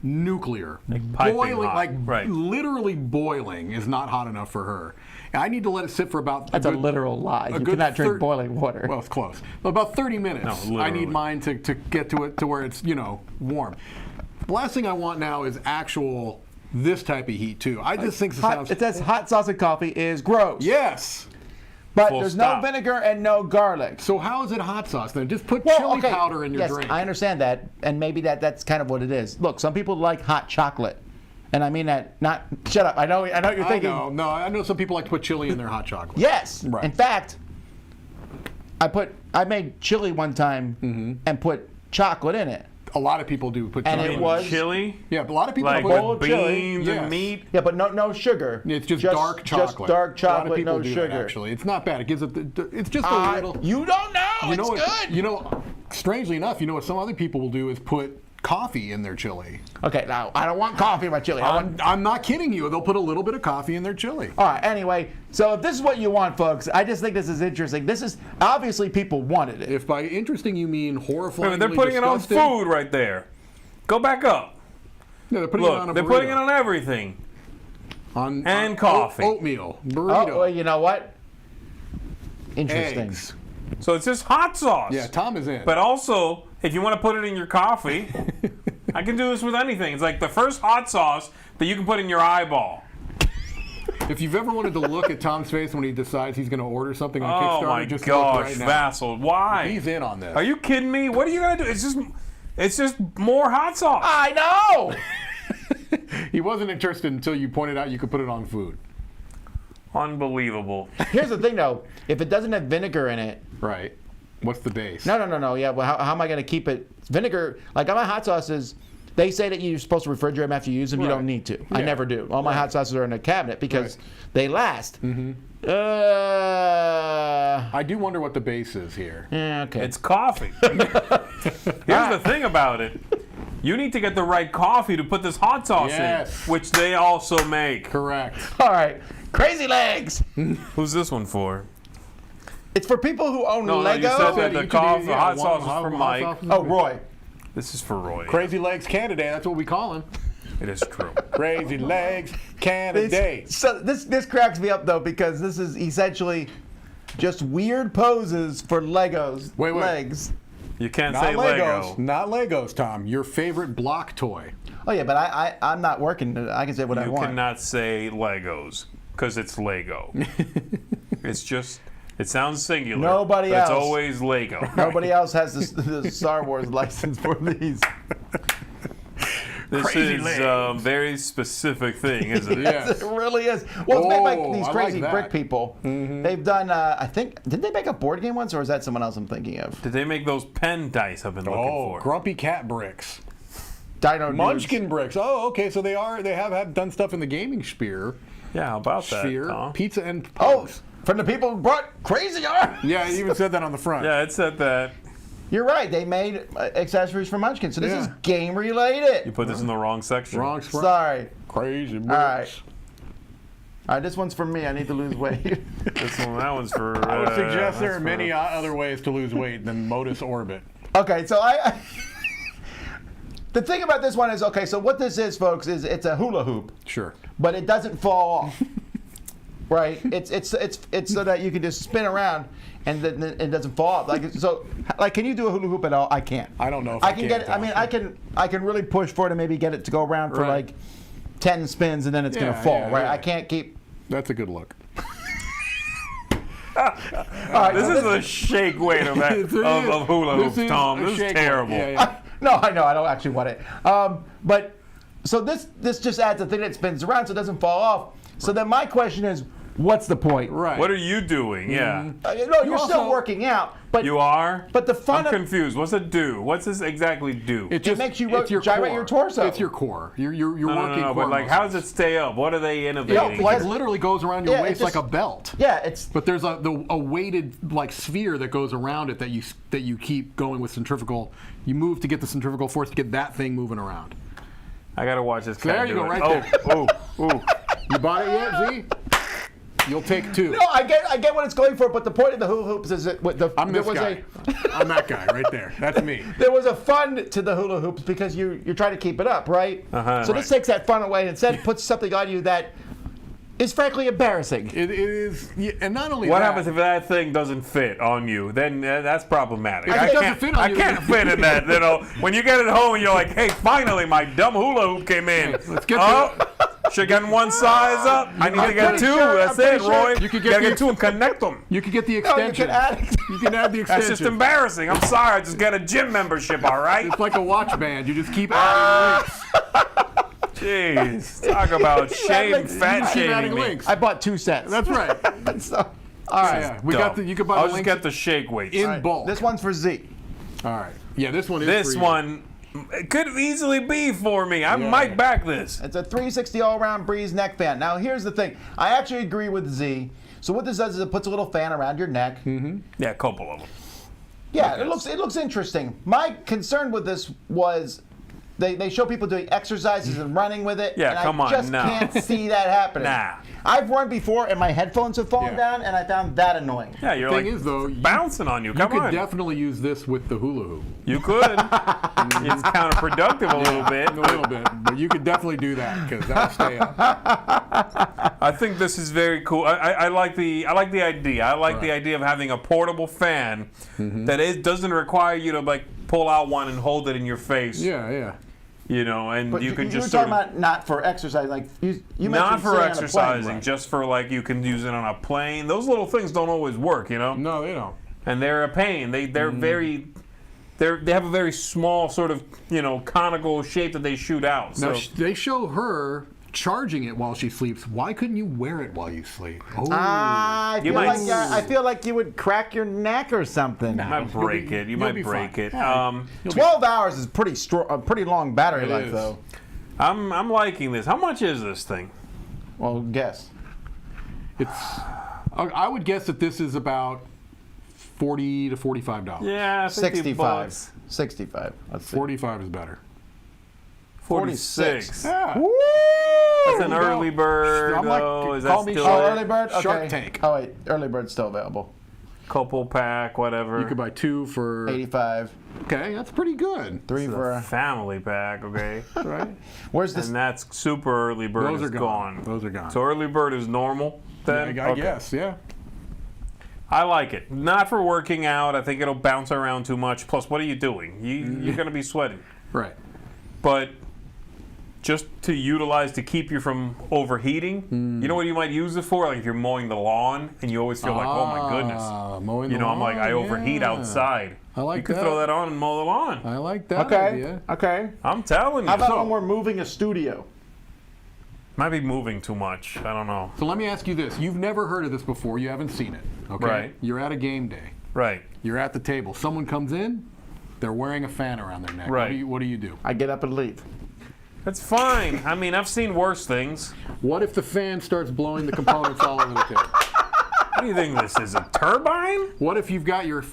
Speaker 4: nuclear,
Speaker 3: piping
Speaker 4: boiling,
Speaker 3: hot.
Speaker 4: like
Speaker 3: Right.
Speaker 4: literally boiling is not hot enough for her. And I need to let it sit for about.
Speaker 2: That's a literal lie. You cannot drink boiling water.
Speaker 4: Well, it's close. About 30 minutes.
Speaker 3: No,
Speaker 4: I
Speaker 3: literally.
Speaker 4: need mine to get to it to where it's warm. The last thing I want now is actual this type of heat too. I just think
Speaker 2: It says hot sauce and coffee is gross.
Speaker 4: yes.
Speaker 2: But
Speaker 3: Full
Speaker 2: there's
Speaker 3: stop.
Speaker 2: no vinegar and no garlic.
Speaker 4: So how is it hot sauce then? Just put chili powder in your
Speaker 2: yes,
Speaker 4: drink.
Speaker 2: I understand that, and maybe that's kind of what it is. Look, some people like hot chocolate, and I mean that. Not shut up. I know what you're thinking.
Speaker 4: I know some people like to put chili in their hot chocolate.
Speaker 2: Yes.
Speaker 4: Right.
Speaker 2: In fact, I made chili one time and put chocolate in it.
Speaker 4: A lot of people do put
Speaker 2: And
Speaker 4: chili
Speaker 2: it
Speaker 4: in
Speaker 2: was-
Speaker 3: Chili,
Speaker 4: Yeah, but a lot of people
Speaker 3: like
Speaker 4: put
Speaker 2: bowl
Speaker 3: with
Speaker 2: of chili.
Speaker 3: beans
Speaker 4: Yes.
Speaker 3: and meat.
Speaker 2: Yeah, but no sugar.
Speaker 4: It's just dark chocolate.
Speaker 2: Just dark
Speaker 4: A lot of
Speaker 2: chocolate,
Speaker 4: people
Speaker 2: no
Speaker 4: do
Speaker 2: sugar.
Speaker 4: that, actually, it's not bad. It gives it. It's just a little.
Speaker 2: You don't know.
Speaker 4: You know
Speaker 2: it's
Speaker 4: what?
Speaker 2: good.
Speaker 4: You know, strangely enough, you know what some other people will do is put coffee in their chili.
Speaker 2: Okay, now I don't want coffee in my chili.
Speaker 4: I'm not kidding you. They'll put a little bit of coffee in their chili.
Speaker 2: All right, anyway, so if this is what you want, folks, I just think this is interesting. This is, obviously people wanted it.
Speaker 4: If by interesting you mean horrifying,
Speaker 3: Wait, they're putting it on food right there. Go back up.
Speaker 4: No, they're putting it on a
Speaker 3: Look, they're
Speaker 4: burrito.
Speaker 3: putting it on everything.
Speaker 4: on
Speaker 3: coffee.
Speaker 4: oatmeal,
Speaker 2: Oh,
Speaker 4: burrito,
Speaker 2: well, you know what? Interesting.
Speaker 4: eggs.
Speaker 3: So it's just hot sauce.
Speaker 4: Yeah, Tom is in.
Speaker 3: But also, if you want to put it in your coffee, I can do this with anything. It's like the first hot sauce that you can put in your eyeball.
Speaker 4: If you've ever wanted to look at Tom's face when he decides he's going to order something on
Speaker 3: Oh
Speaker 4: Kickstarter,
Speaker 3: my
Speaker 4: just look
Speaker 3: gosh,
Speaker 4: right now.
Speaker 3: Vassal, why?
Speaker 4: He's in on this.
Speaker 3: Are you kidding me? What are you gonna do? It's just more hot sauce.
Speaker 2: I know!
Speaker 4: He wasn't interested until you pointed out you could put it on food.
Speaker 3: Unbelievable.
Speaker 2: Here's the thing, though. If it doesn't have vinegar in it,
Speaker 4: Right. What's the base?
Speaker 2: no. Yeah, well, how am I going to keep it? Vinegar, like on my hot sauces, they say that you're supposed to refrigerate them after you use them. You
Speaker 4: Right.
Speaker 2: don't need to. I
Speaker 4: Yeah.
Speaker 2: never do. All my hot sauces are in a cabinet because
Speaker 4: Right.
Speaker 2: they last.
Speaker 4: I do wonder what the base is here.
Speaker 2: Yeah, okay.
Speaker 3: It's coffee. Here's the thing about it. You need to get the right coffee to put this hot sauce
Speaker 4: Yes.
Speaker 3: in, which they also make.
Speaker 4: Correct.
Speaker 2: All right. Crazy Legs.
Speaker 3: Who's this one for?
Speaker 2: It's for people who own
Speaker 3: No,
Speaker 2: Lego.
Speaker 3: you said that
Speaker 4: You
Speaker 3: the
Speaker 4: could do-
Speaker 3: coffee,
Speaker 4: yeah,
Speaker 3: hot
Speaker 4: one
Speaker 3: sauce is
Speaker 4: hot-
Speaker 3: for
Speaker 4: hot
Speaker 3: Mike.
Speaker 4: sauce is
Speaker 2: Oh,
Speaker 4: for-
Speaker 2: Roy.
Speaker 3: This is for Roy.
Speaker 4: Crazy Legs Candidate, that's what we call him.
Speaker 3: It is true.
Speaker 4: Crazy Legs Candidate.
Speaker 2: So this cracks me up though because this is essentially just weird poses for Legos
Speaker 4: Wait.
Speaker 2: legs.
Speaker 3: You can't
Speaker 4: Not
Speaker 3: say
Speaker 4: Legos.
Speaker 3: Lego.
Speaker 4: Not Legos, Tom. Your favorite block toy.
Speaker 2: Oh yeah, but I'm not working. I can say what I
Speaker 3: You
Speaker 2: want.
Speaker 3: cannot say Legos because it's Lego. It's just, it sounds singular.
Speaker 2: Nobody
Speaker 3: but
Speaker 2: else.
Speaker 3: It's always Lego.
Speaker 2: Nobody else has the Star Wars license for these.
Speaker 3: This
Speaker 4: Crazy
Speaker 3: is
Speaker 4: legs.
Speaker 3: a very specific thing, isn't it?
Speaker 4: Yes.
Speaker 2: It really is. Well, it's made by
Speaker 4: Oh,
Speaker 2: these
Speaker 4: I
Speaker 2: crazy
Speaker 4: like
Speaker 2: brick
Speaker 4: that.
Speaker 2: people. They've done, I think, did they make a board game once, or is that someone else I'm thinking of?
Speaker 3: Did they make those pen dice I've been looking for?
Speaker 4: Grumpy Cat bricks.
Speaker 2: Dino Dudes.
Speaker 4: Munchkin bricks. Oh, okay. So they have done stuff in the gaming sphere.
Speaker 3: Yeah, how about that,
Speaker 4: Sphere.
Speaker 3: Tom?
Speaker 4: Pizza and
Speaker 2: Oh,
Speaker 4: pugs.
Speaker 2: from the people who brought Crazy Art.
Speaker 4: Yeah, it even said that on the front.
Speaker 3: Yeah, it said that.
Speaker 2: You're right. They made accessories for Munchkin, so this is
Speaker 4: Yeah.
Speaker 2: game related.
Speaker 3: You put this in the wrong section.
Speaker 4: Wrong spot.
Speaker 2: Sorry.
Speaker 4: Crazy bricks.
Speaker 2: right. All right, this one's for me. I need to lose weight.
Speaker 3: This one, that one's for.
Speaker 4: I would suggest there
Speaker 3: that's
Speaker 4: are
Speaker 3: for-
Speaker 4: many other ways to lose weight than Motus Orbit.
Speaker 2: Okay, so I the thing about this one is, okay, so what this is, folks, is it's a hula hoop,
Speaker 4: Sure.
Speaker 2: but it doesn't fall off. Right? It's so that you can just spin around and then it doesn't fall off. Like can you do a hula hoop at all? I can't.
Speaker 4: I don't know if
Speaker 2: I
Speaker 4: I
Speaker 2: can
Speaker 4: can,
Speaker 2: get it. I
Speaker 4: Tom.
Speaker 2: mean, I can really push for it and maybe get it to go around for
Speaker 4: Right.
Speaker 2: like 10 spins and then it's
Speaker 4: Yeah,
Speaker 2: gonna fall.
Speaker 4: yeah,
Speaker 2: right?
Speaker 4: yeah.
Speaker 2: I can't keep.
Speaker 4: That's a good look.
Speaker 2: All right,
Speaker 3: This
Speaker 2: so
Speaker 3: is a shake weight of, that, of hula hoops, Tom. This is terrible.
Speaker 4: Yeah, yeah.
Speaker 2: No, I know. I don't actually want it. But so this just adds a thing that spins around so it doesn't fall off. So then my question is, what's the point?
Speaker 4: Right.
Speaker 3: What are you doing? Yeah.
Speaker 2: No, you're still
Speaker 4: also-
Speaker 2: working out, but
Speaker 3: You are?
Speaker 2: But the fun
Speaker 3: I'm
Speaker 2: of
Speaker 3: confused. What's it do? What's this exactly do?
Speaker 4: It just
Speaker 2: makes you
Speaker 4: it's your
Speaker 2: gyrate
Speaker 4: core.
Speaker 2: your torso.
Speaker 4: It's your core. You're
Speaker 3: no,
Speaker 4: working
Speaker 3: no,
Speaker 4: core
Speaker 3: but like,
Speaker 4: muscles.
Speaker 3: how does it stay up? What are they innovating?
Speaker 4: It like literally goes around your
Speaker 2: Yeah, it
Speaker 4: waist like
Speaker 2: just-
Speaker 4: a belt.
Speaker 2: yeah, it's
Speaker 4: But there's a weighted like sphere that goes around it that you keep going with centrifugal. You move to get the centrifugal force to get that thing moving around.
Speaker 3: I gotta watch this.
Speaker 4: There
Speaker 3: guy
Speaker 4: you
Speaker 3: do
Speaker 4: go,
Speaker 3: it.
Speaker 4: right
Speaker 3: Oh, oh.
Speaker 4: You bought it yet, Z? You'll take two.
Speaker 2: no. I get what it's going for, but the point of the hula hoops is that
Speaker 4: I'm this guy. I'm that guy right there. That's me.
Speaker 2: There was a fun to the hula hoops because you're trying to keep it up, right?
Speaker 3: Uh-huh,
Speaker 2: so this takes that fun away and instead puts something on you that is frankly embarrassing.
Speaker 4: It is, yeah, and not only
Speaker 3: What
Speaker 4: that.
Speaker 3: happens if that thing doesn't fit on you? Then that's problematic.
Speaker 4: If it doesn't fit on
Speaker 3: I
Speaker 4: you,
Speaker 3: can't fit in that. You know, when you get it home and you're like, "Hey, finally, my dumb hula hoop came in."
Speaker 4: Let's get
Speaker 3: should have gotten one size up. I need to get
Speaker 2: pretty
Speaker 3: two.
Speaker 2: sure-
Speaker 3: That's
Speaker 2: I'm pretty
Speaker 3: it,
Speaker 2: sure
Speaker 3: Roy.
Speaker 4: you could
Speaker 3: gotta
Speaker 4: get
Speaker 3: get two and connect them.
Speaker 4: You could get the
Speaker 2: No, you
Speaker 4: extension.
Speaker 2: can add.
Speaker 4: You can add the
Speaker 3: That's
Speaker 4: extension.
Speaker 3: just embarrassing. I'm sorry. I just got a gym membership. All right.
Speaker 4: It's like a watch band. You just keep adding links.
Speaker 3: Jeez, talk about shame,
Speaker 2: like-
Speaker 3: fat
Speaker 4: You keep
Speaker 3: shaming
Speaker 4: adding
Speaker 3: me.
Speaker 4: links.
Speaker 2: I bought 2 sets.
Speaker 4: That's right.
Speaker 2: So, all right.
Speaker 4: Yeah, we got the. You could buy
Speaker 3: I'll
Speaker 4: the
Speaker 3: just
Speaker 4: links
Speaker 3: get the shake weights.
Speaker 4: in bulk.
Speaker 2: This one's for Z.
Speaker 4: All right. Yeah, this one is.
Speaker 3: This
Speaker 4: for you.
Speaker 3: one it could easily be for me. I
Speaker 4: Yeah.
Speaker 3: might back this.
Speaker 2: It's a 360 all-round breeze neck fan. Now, here's the thing. I actually agree with Z. So what this does is it puts a little fan around your neck.
Speaker 3: Yeah, a couple of them.
Speaker 2: Yeah, it looks interesting. My concern with this was they show people doing exercises and running with it.
Speaker 3: Yeah,
Speaker 2: and
Speaker 3: come
Speaker 2: I
Speaker 3: on,
Speaker 2: just
Speaker 3: no.
Speaker 2: can't see that happening.
Speaker 3: Nah.
Speaker 2: I've run before and my headphones have fallen
Speaker 4: Yeah.
Speaker 2: down and I found that annoying.
Speaker 3: Yeah, you're
Speaker 4: Thing
Speaker 3: like
Speaker 4: is, though,
Speaker 3: bouncing on you.
Speaker 4: You
Speaker 3: Come
Speaker 4: could
Speaker 3: on.
Speaker 4: definitely use this with the hula hoop.
Speaker 3: You could. It's counterproductive a little bit.
Speaker 4: A little bit, but you could definitely do that because that'll stay up.
Speaker 3: I think this is very cool. I like the idea. I like the
Speaker 4: Right.
Speaker 3: idea of having a portable fan that doesn't require you to like pull out one and hold it in your face.
Speaker 4: Yeah, yeah.
Speaker 3: You know, and
Speaker 2: But
Speaker 3: you can
Speaker 2: were
Speaker 3: just
Speaker 2: talking
Speaker 3: sort of
Speaker 2: about not for exercise, like you mentioned
Speaker 3: not for
Speaker 2: sitting on a plane,
Speaker 3: exercising,
Speaker 2: right?
Speaker 3: just for like you can use it on a plane. Those little things don't always work, you know.
Speaker 4: No, they don't.
Speaker 3: And they're a pain. They're very they have a very small sort of conical shape that they shoot out.
Speaker 4: Now,
Speaker 3: So
Speaker 4: they show her charging it while she sleeps. Why couldn't you wear it while you sleep? Oh,
Speaker 2: I
Speaker 3: You
Speaker 2: feel
Speaker 3: might-
Speaker 2: like you would crack your neck or something.
Speaker 3: you might break it. You
Speaker 4: you'll
Speaker 3: might
Speaker 4: be
Speaker 3: break
Speaker 4: fine.
Speaker 3: it.
Speaker 2: 12 hours is a pretty long battery
Speaker 4: It
Speaker 2: life,
Speaker 4: is.
Speaker 2: though.
Speaker 3: I'm liking this. How much is this thing?
Speaker 2: Well, guess.
Speaker 4: it's. I would guess that this is about $40 to $45.
Speaker 3: Yeah, 50
Speaker 2: 65.
Speaker 3: bucks.
Speaker 2: 65. Let's see.
Speaker 4: 45 is better.
Speaker 3: 46.
Speaker 4: Yeah.
Speaker 2: Woo!
Speaker 3: That's an
Speaker 4: There you go.
Speaker 3: early bird.
Speaker 4: I'm like,
Speaker 3: though. Is
Speaker 4: call
Speaker 3: that
Speaker 4: me
Speaker 3: still
Speaker 2: Oh,
Speaker 3: a
Speaker 2: early bird? Okay.
Speaker 4: Shark Tank.
Speaker 2: Oh, wait. Early bird's still available.
Speaker 3: couple pack, whatever?
Speaker 4: You could buy two for.
Speaker 2: 85.
Speaker 4: Okay, that's pretty good.
Speaker 2: 3
Speaker 3: It's
Speaker 2: for
Speaker 3: a
Speaker 2: a...
Speaker 3: family pack, okay?
Speaker 4: Right?
Speaker 2: Where's this?
Speaker 3: And that's super early bird
Speaker 4: Those
Speaker 3: is
Speaker 4: are gone.
Speaker 3: gone.
Speaker 4: Those are gone.
Speaker 3: So early bird is normal then?
Speaker 4: I
Speaker 3: Okay.
Speaker 4: guess, yeah.
Speaker 3: I like it. Not for working out. I think it'll bounce around too much. Plus, what are you doing? You're going to be sweating.
Speaker 4: Right.
Speaker 3: But just to utilize to keep you from overheating, you know what you might use it for? Like if you're mowing the lawn and you always feel like, oh my goodness.
Speaker 4: Mowing
Speaker 3: You
Speaker 4: the
Speaker 3: know, I'm like, I
Speaker 4: lawn,
Speaker 3: overheat
Speaker 4: yeah.
Speaker 3: outside.
Speaker 4: I like
Speaker 3: You could
Speaker 4: that.
Speaker 3: throw that on and mow the lawn.
Speaker 4: I like that
Speaker 2: Okay.
Speaker 4: idea.
Speaker 2: Okay.
Speaker 3: I'm telling you.
Speaker 2: How about
Speaker 3: So-
Speaker 2: when we're moving a studio?
Speaker 3: Might be moving too much. I don't know.
Speaker 4: So let me ask you this. You've never heard of this before. You haven't seen it. Okay?
Speaker 3: Right.
Speaker 4: You're at a game day.
Speaker 3: Right.
Speaker 4: You're at the table. Someone comes in. They're wearing a fan around their neck.
Speaker 3: Right.
Speaker 4: What do you do?
Speaker 2: I get up and leave.
Speaker 3: That's fine. I mean, I've seen worse things.
Speaker 4: What if the fan starts blowing the components all over the table?
Speaker 3: What do you think this is, a turbine?
Speaker 4: What if you've got your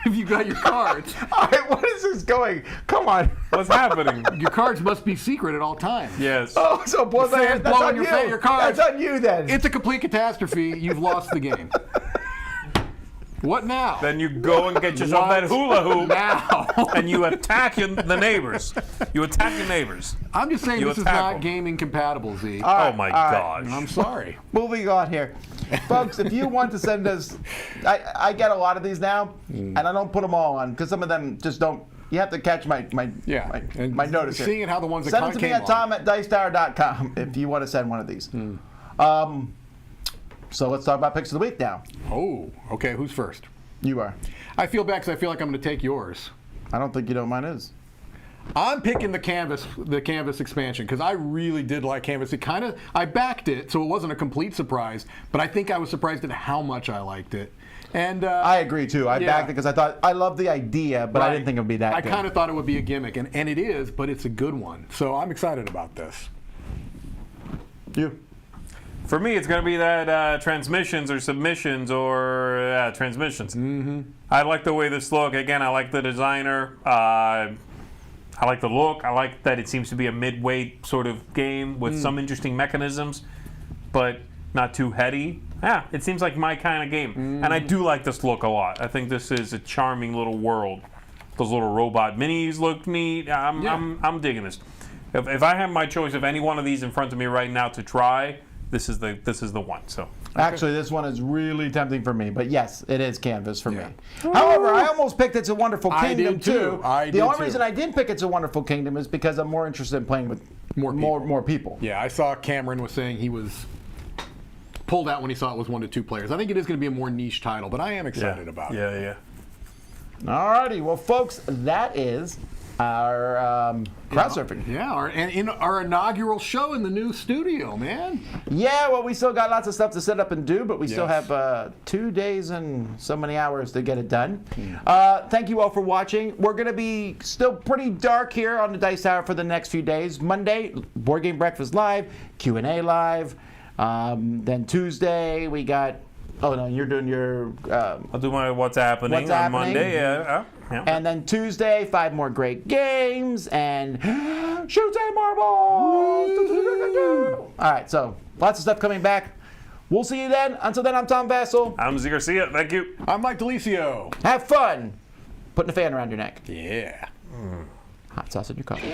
Speaker 4: if you've got your cards?
Speaker 2: All right, what is this going? Come on.
Speaker 3: What's happening?
Speaker 4: Your cards must be secret at all times.
Speaker 3: Yes.
Speaker 2: Oh, so boy,
Speaker 4: fan's
Speaker 2: that's
Speaker 4: blowing
Speaker 2: on
Speaker 4: your
Speaker 2: you.
Speaker 4: cards.
Speaker 2: That's on you then.
Speaker 4: It's a complete catastrophe. You've lost the game. What now?
Speaker 3: Then you go and get yourself
Speaker 4: What
Speaker 3: that hula hoop.
Speaker 4: now?
Speaker 3: And you attack the neighbors. You attack your neighbors.
Speaker 4: I'm just saying
Speaker 3: You
Speaker 4: this is
Speaker 3: attack
Speaker 4: not
Speaker 3: 'em.
Speaker 4: gaming compatible, Z.
Speaker 3: Oh my
Speaker 2: all right.
Speaker 3: gosh.
Speaker 4: I'm sorry.
Speaker 2: Moving on here. Folks, if you want to send us, I get a lot of these now, and I don't put them all on because some of them just don't. You have to catch my
Speaker 4: And
Speaker 2: notice here.
Speaker 4: seeing how the ones that
Speaker 2: Send them to me
Speaker 4: came
Speaker 2: at tom@dicetower.com if you want to send one of these. So let's talk about picks of the week now.
Speaker 4: Oh, okay. Who's first?
Speaker 2: You are.
Speaker 4: I feel bad because I feel like I'm going to take yours.
Speaker 2: I don't think you know what mine is.
Speaker 4: I'm picking the Canvas expansion because I really did like Canvas. I backed it, so it wasn't a complete surprise, but I think I was surprised at how much I liked it. And
Speaker 2: I agree too. I
Speaker 4: yeah.
Speaker 2: backed it because I thought I loved the idea, but I didn't think it would be that
Speaker 4: I
Speaker 2: good.
Speaker 4: kind of thought it would be a gimmick, and it is, but it's a good one. So I'm excited about this.
Speaker 2: You.
Speaker 3: For me, it's going to be that transmissions or submissions or transmissions.
Speaker 4: Mm-hmm.
Speaker 3: I like the way this look. Again, I like the designer. I like the look. I like that it seems to be a mid-weight sort of game with some interesting mechanisms, but not too heady. Yeah, it seems like my kind of game. And I do like this look a lot. I think this is a charming little world. Those little robot minis look neat. I'm digging this. If I have my choice of any one of these in front of me right now to try, this is the one. So
Speaker 2: Actually, this one is really tempting for me, but yes, it is Canvas for
Speaker 4: Yeah.
Speaker 2: me. However, I almost picked It's a Wonderful
Speaker 4: I
Speaker 2: Kingdom
Speaker 4: did too.
Speaker 2: The only reason I didn't pick It's a Wonderful Kingdom is because I'm more interested in playing with more people.
Speaker 4: Yeah, I saw Cameron was saying he was pulled out when he saw it was 1 to 2 players. I think it is going to be a more niche title, but I am excited about it.
Speaker 3: Yeah.
Speaker 2: Alrighty, well, folks, that is our Crowdsurfing.
Speaker 4: Yeah, in our inaugural show in the new studio, man.
Speaker 2: Yeah, well, we still got lots of stuff to set up and do, but we still
Speaker 4: Yes.
Speaker 2: have 2 days and so many hours to get it done. Thank you all for watching. We're going to be still pretty dark here on the Dice Tower for the next few days. Monday, Board Game Breakfast Live, Q&A Live. Then Tuesday, we got... Oh, no, you're doing your...
Speaker 3: I'll do my What's Happening
Speaker 2: What's
Speaker 3: on
Speaker 2: Happening.
Speaker 3: Monday. Yeah.
Speaker 2: And then Tuesday, 5 more great games and Shoots and Marbles. All right, so lots of stuff coming back. We'll see you then. Until then, I'm Tom Vassell.
Speaker 3: I'm Z Garcia. Thank you.
Speaker 4: I'm Mike Delisio.
Speaker 2: Have fun putting a fan around your neck.
Speaker 4: Yeah.
Speaker 2: Hot sauce in your coffee.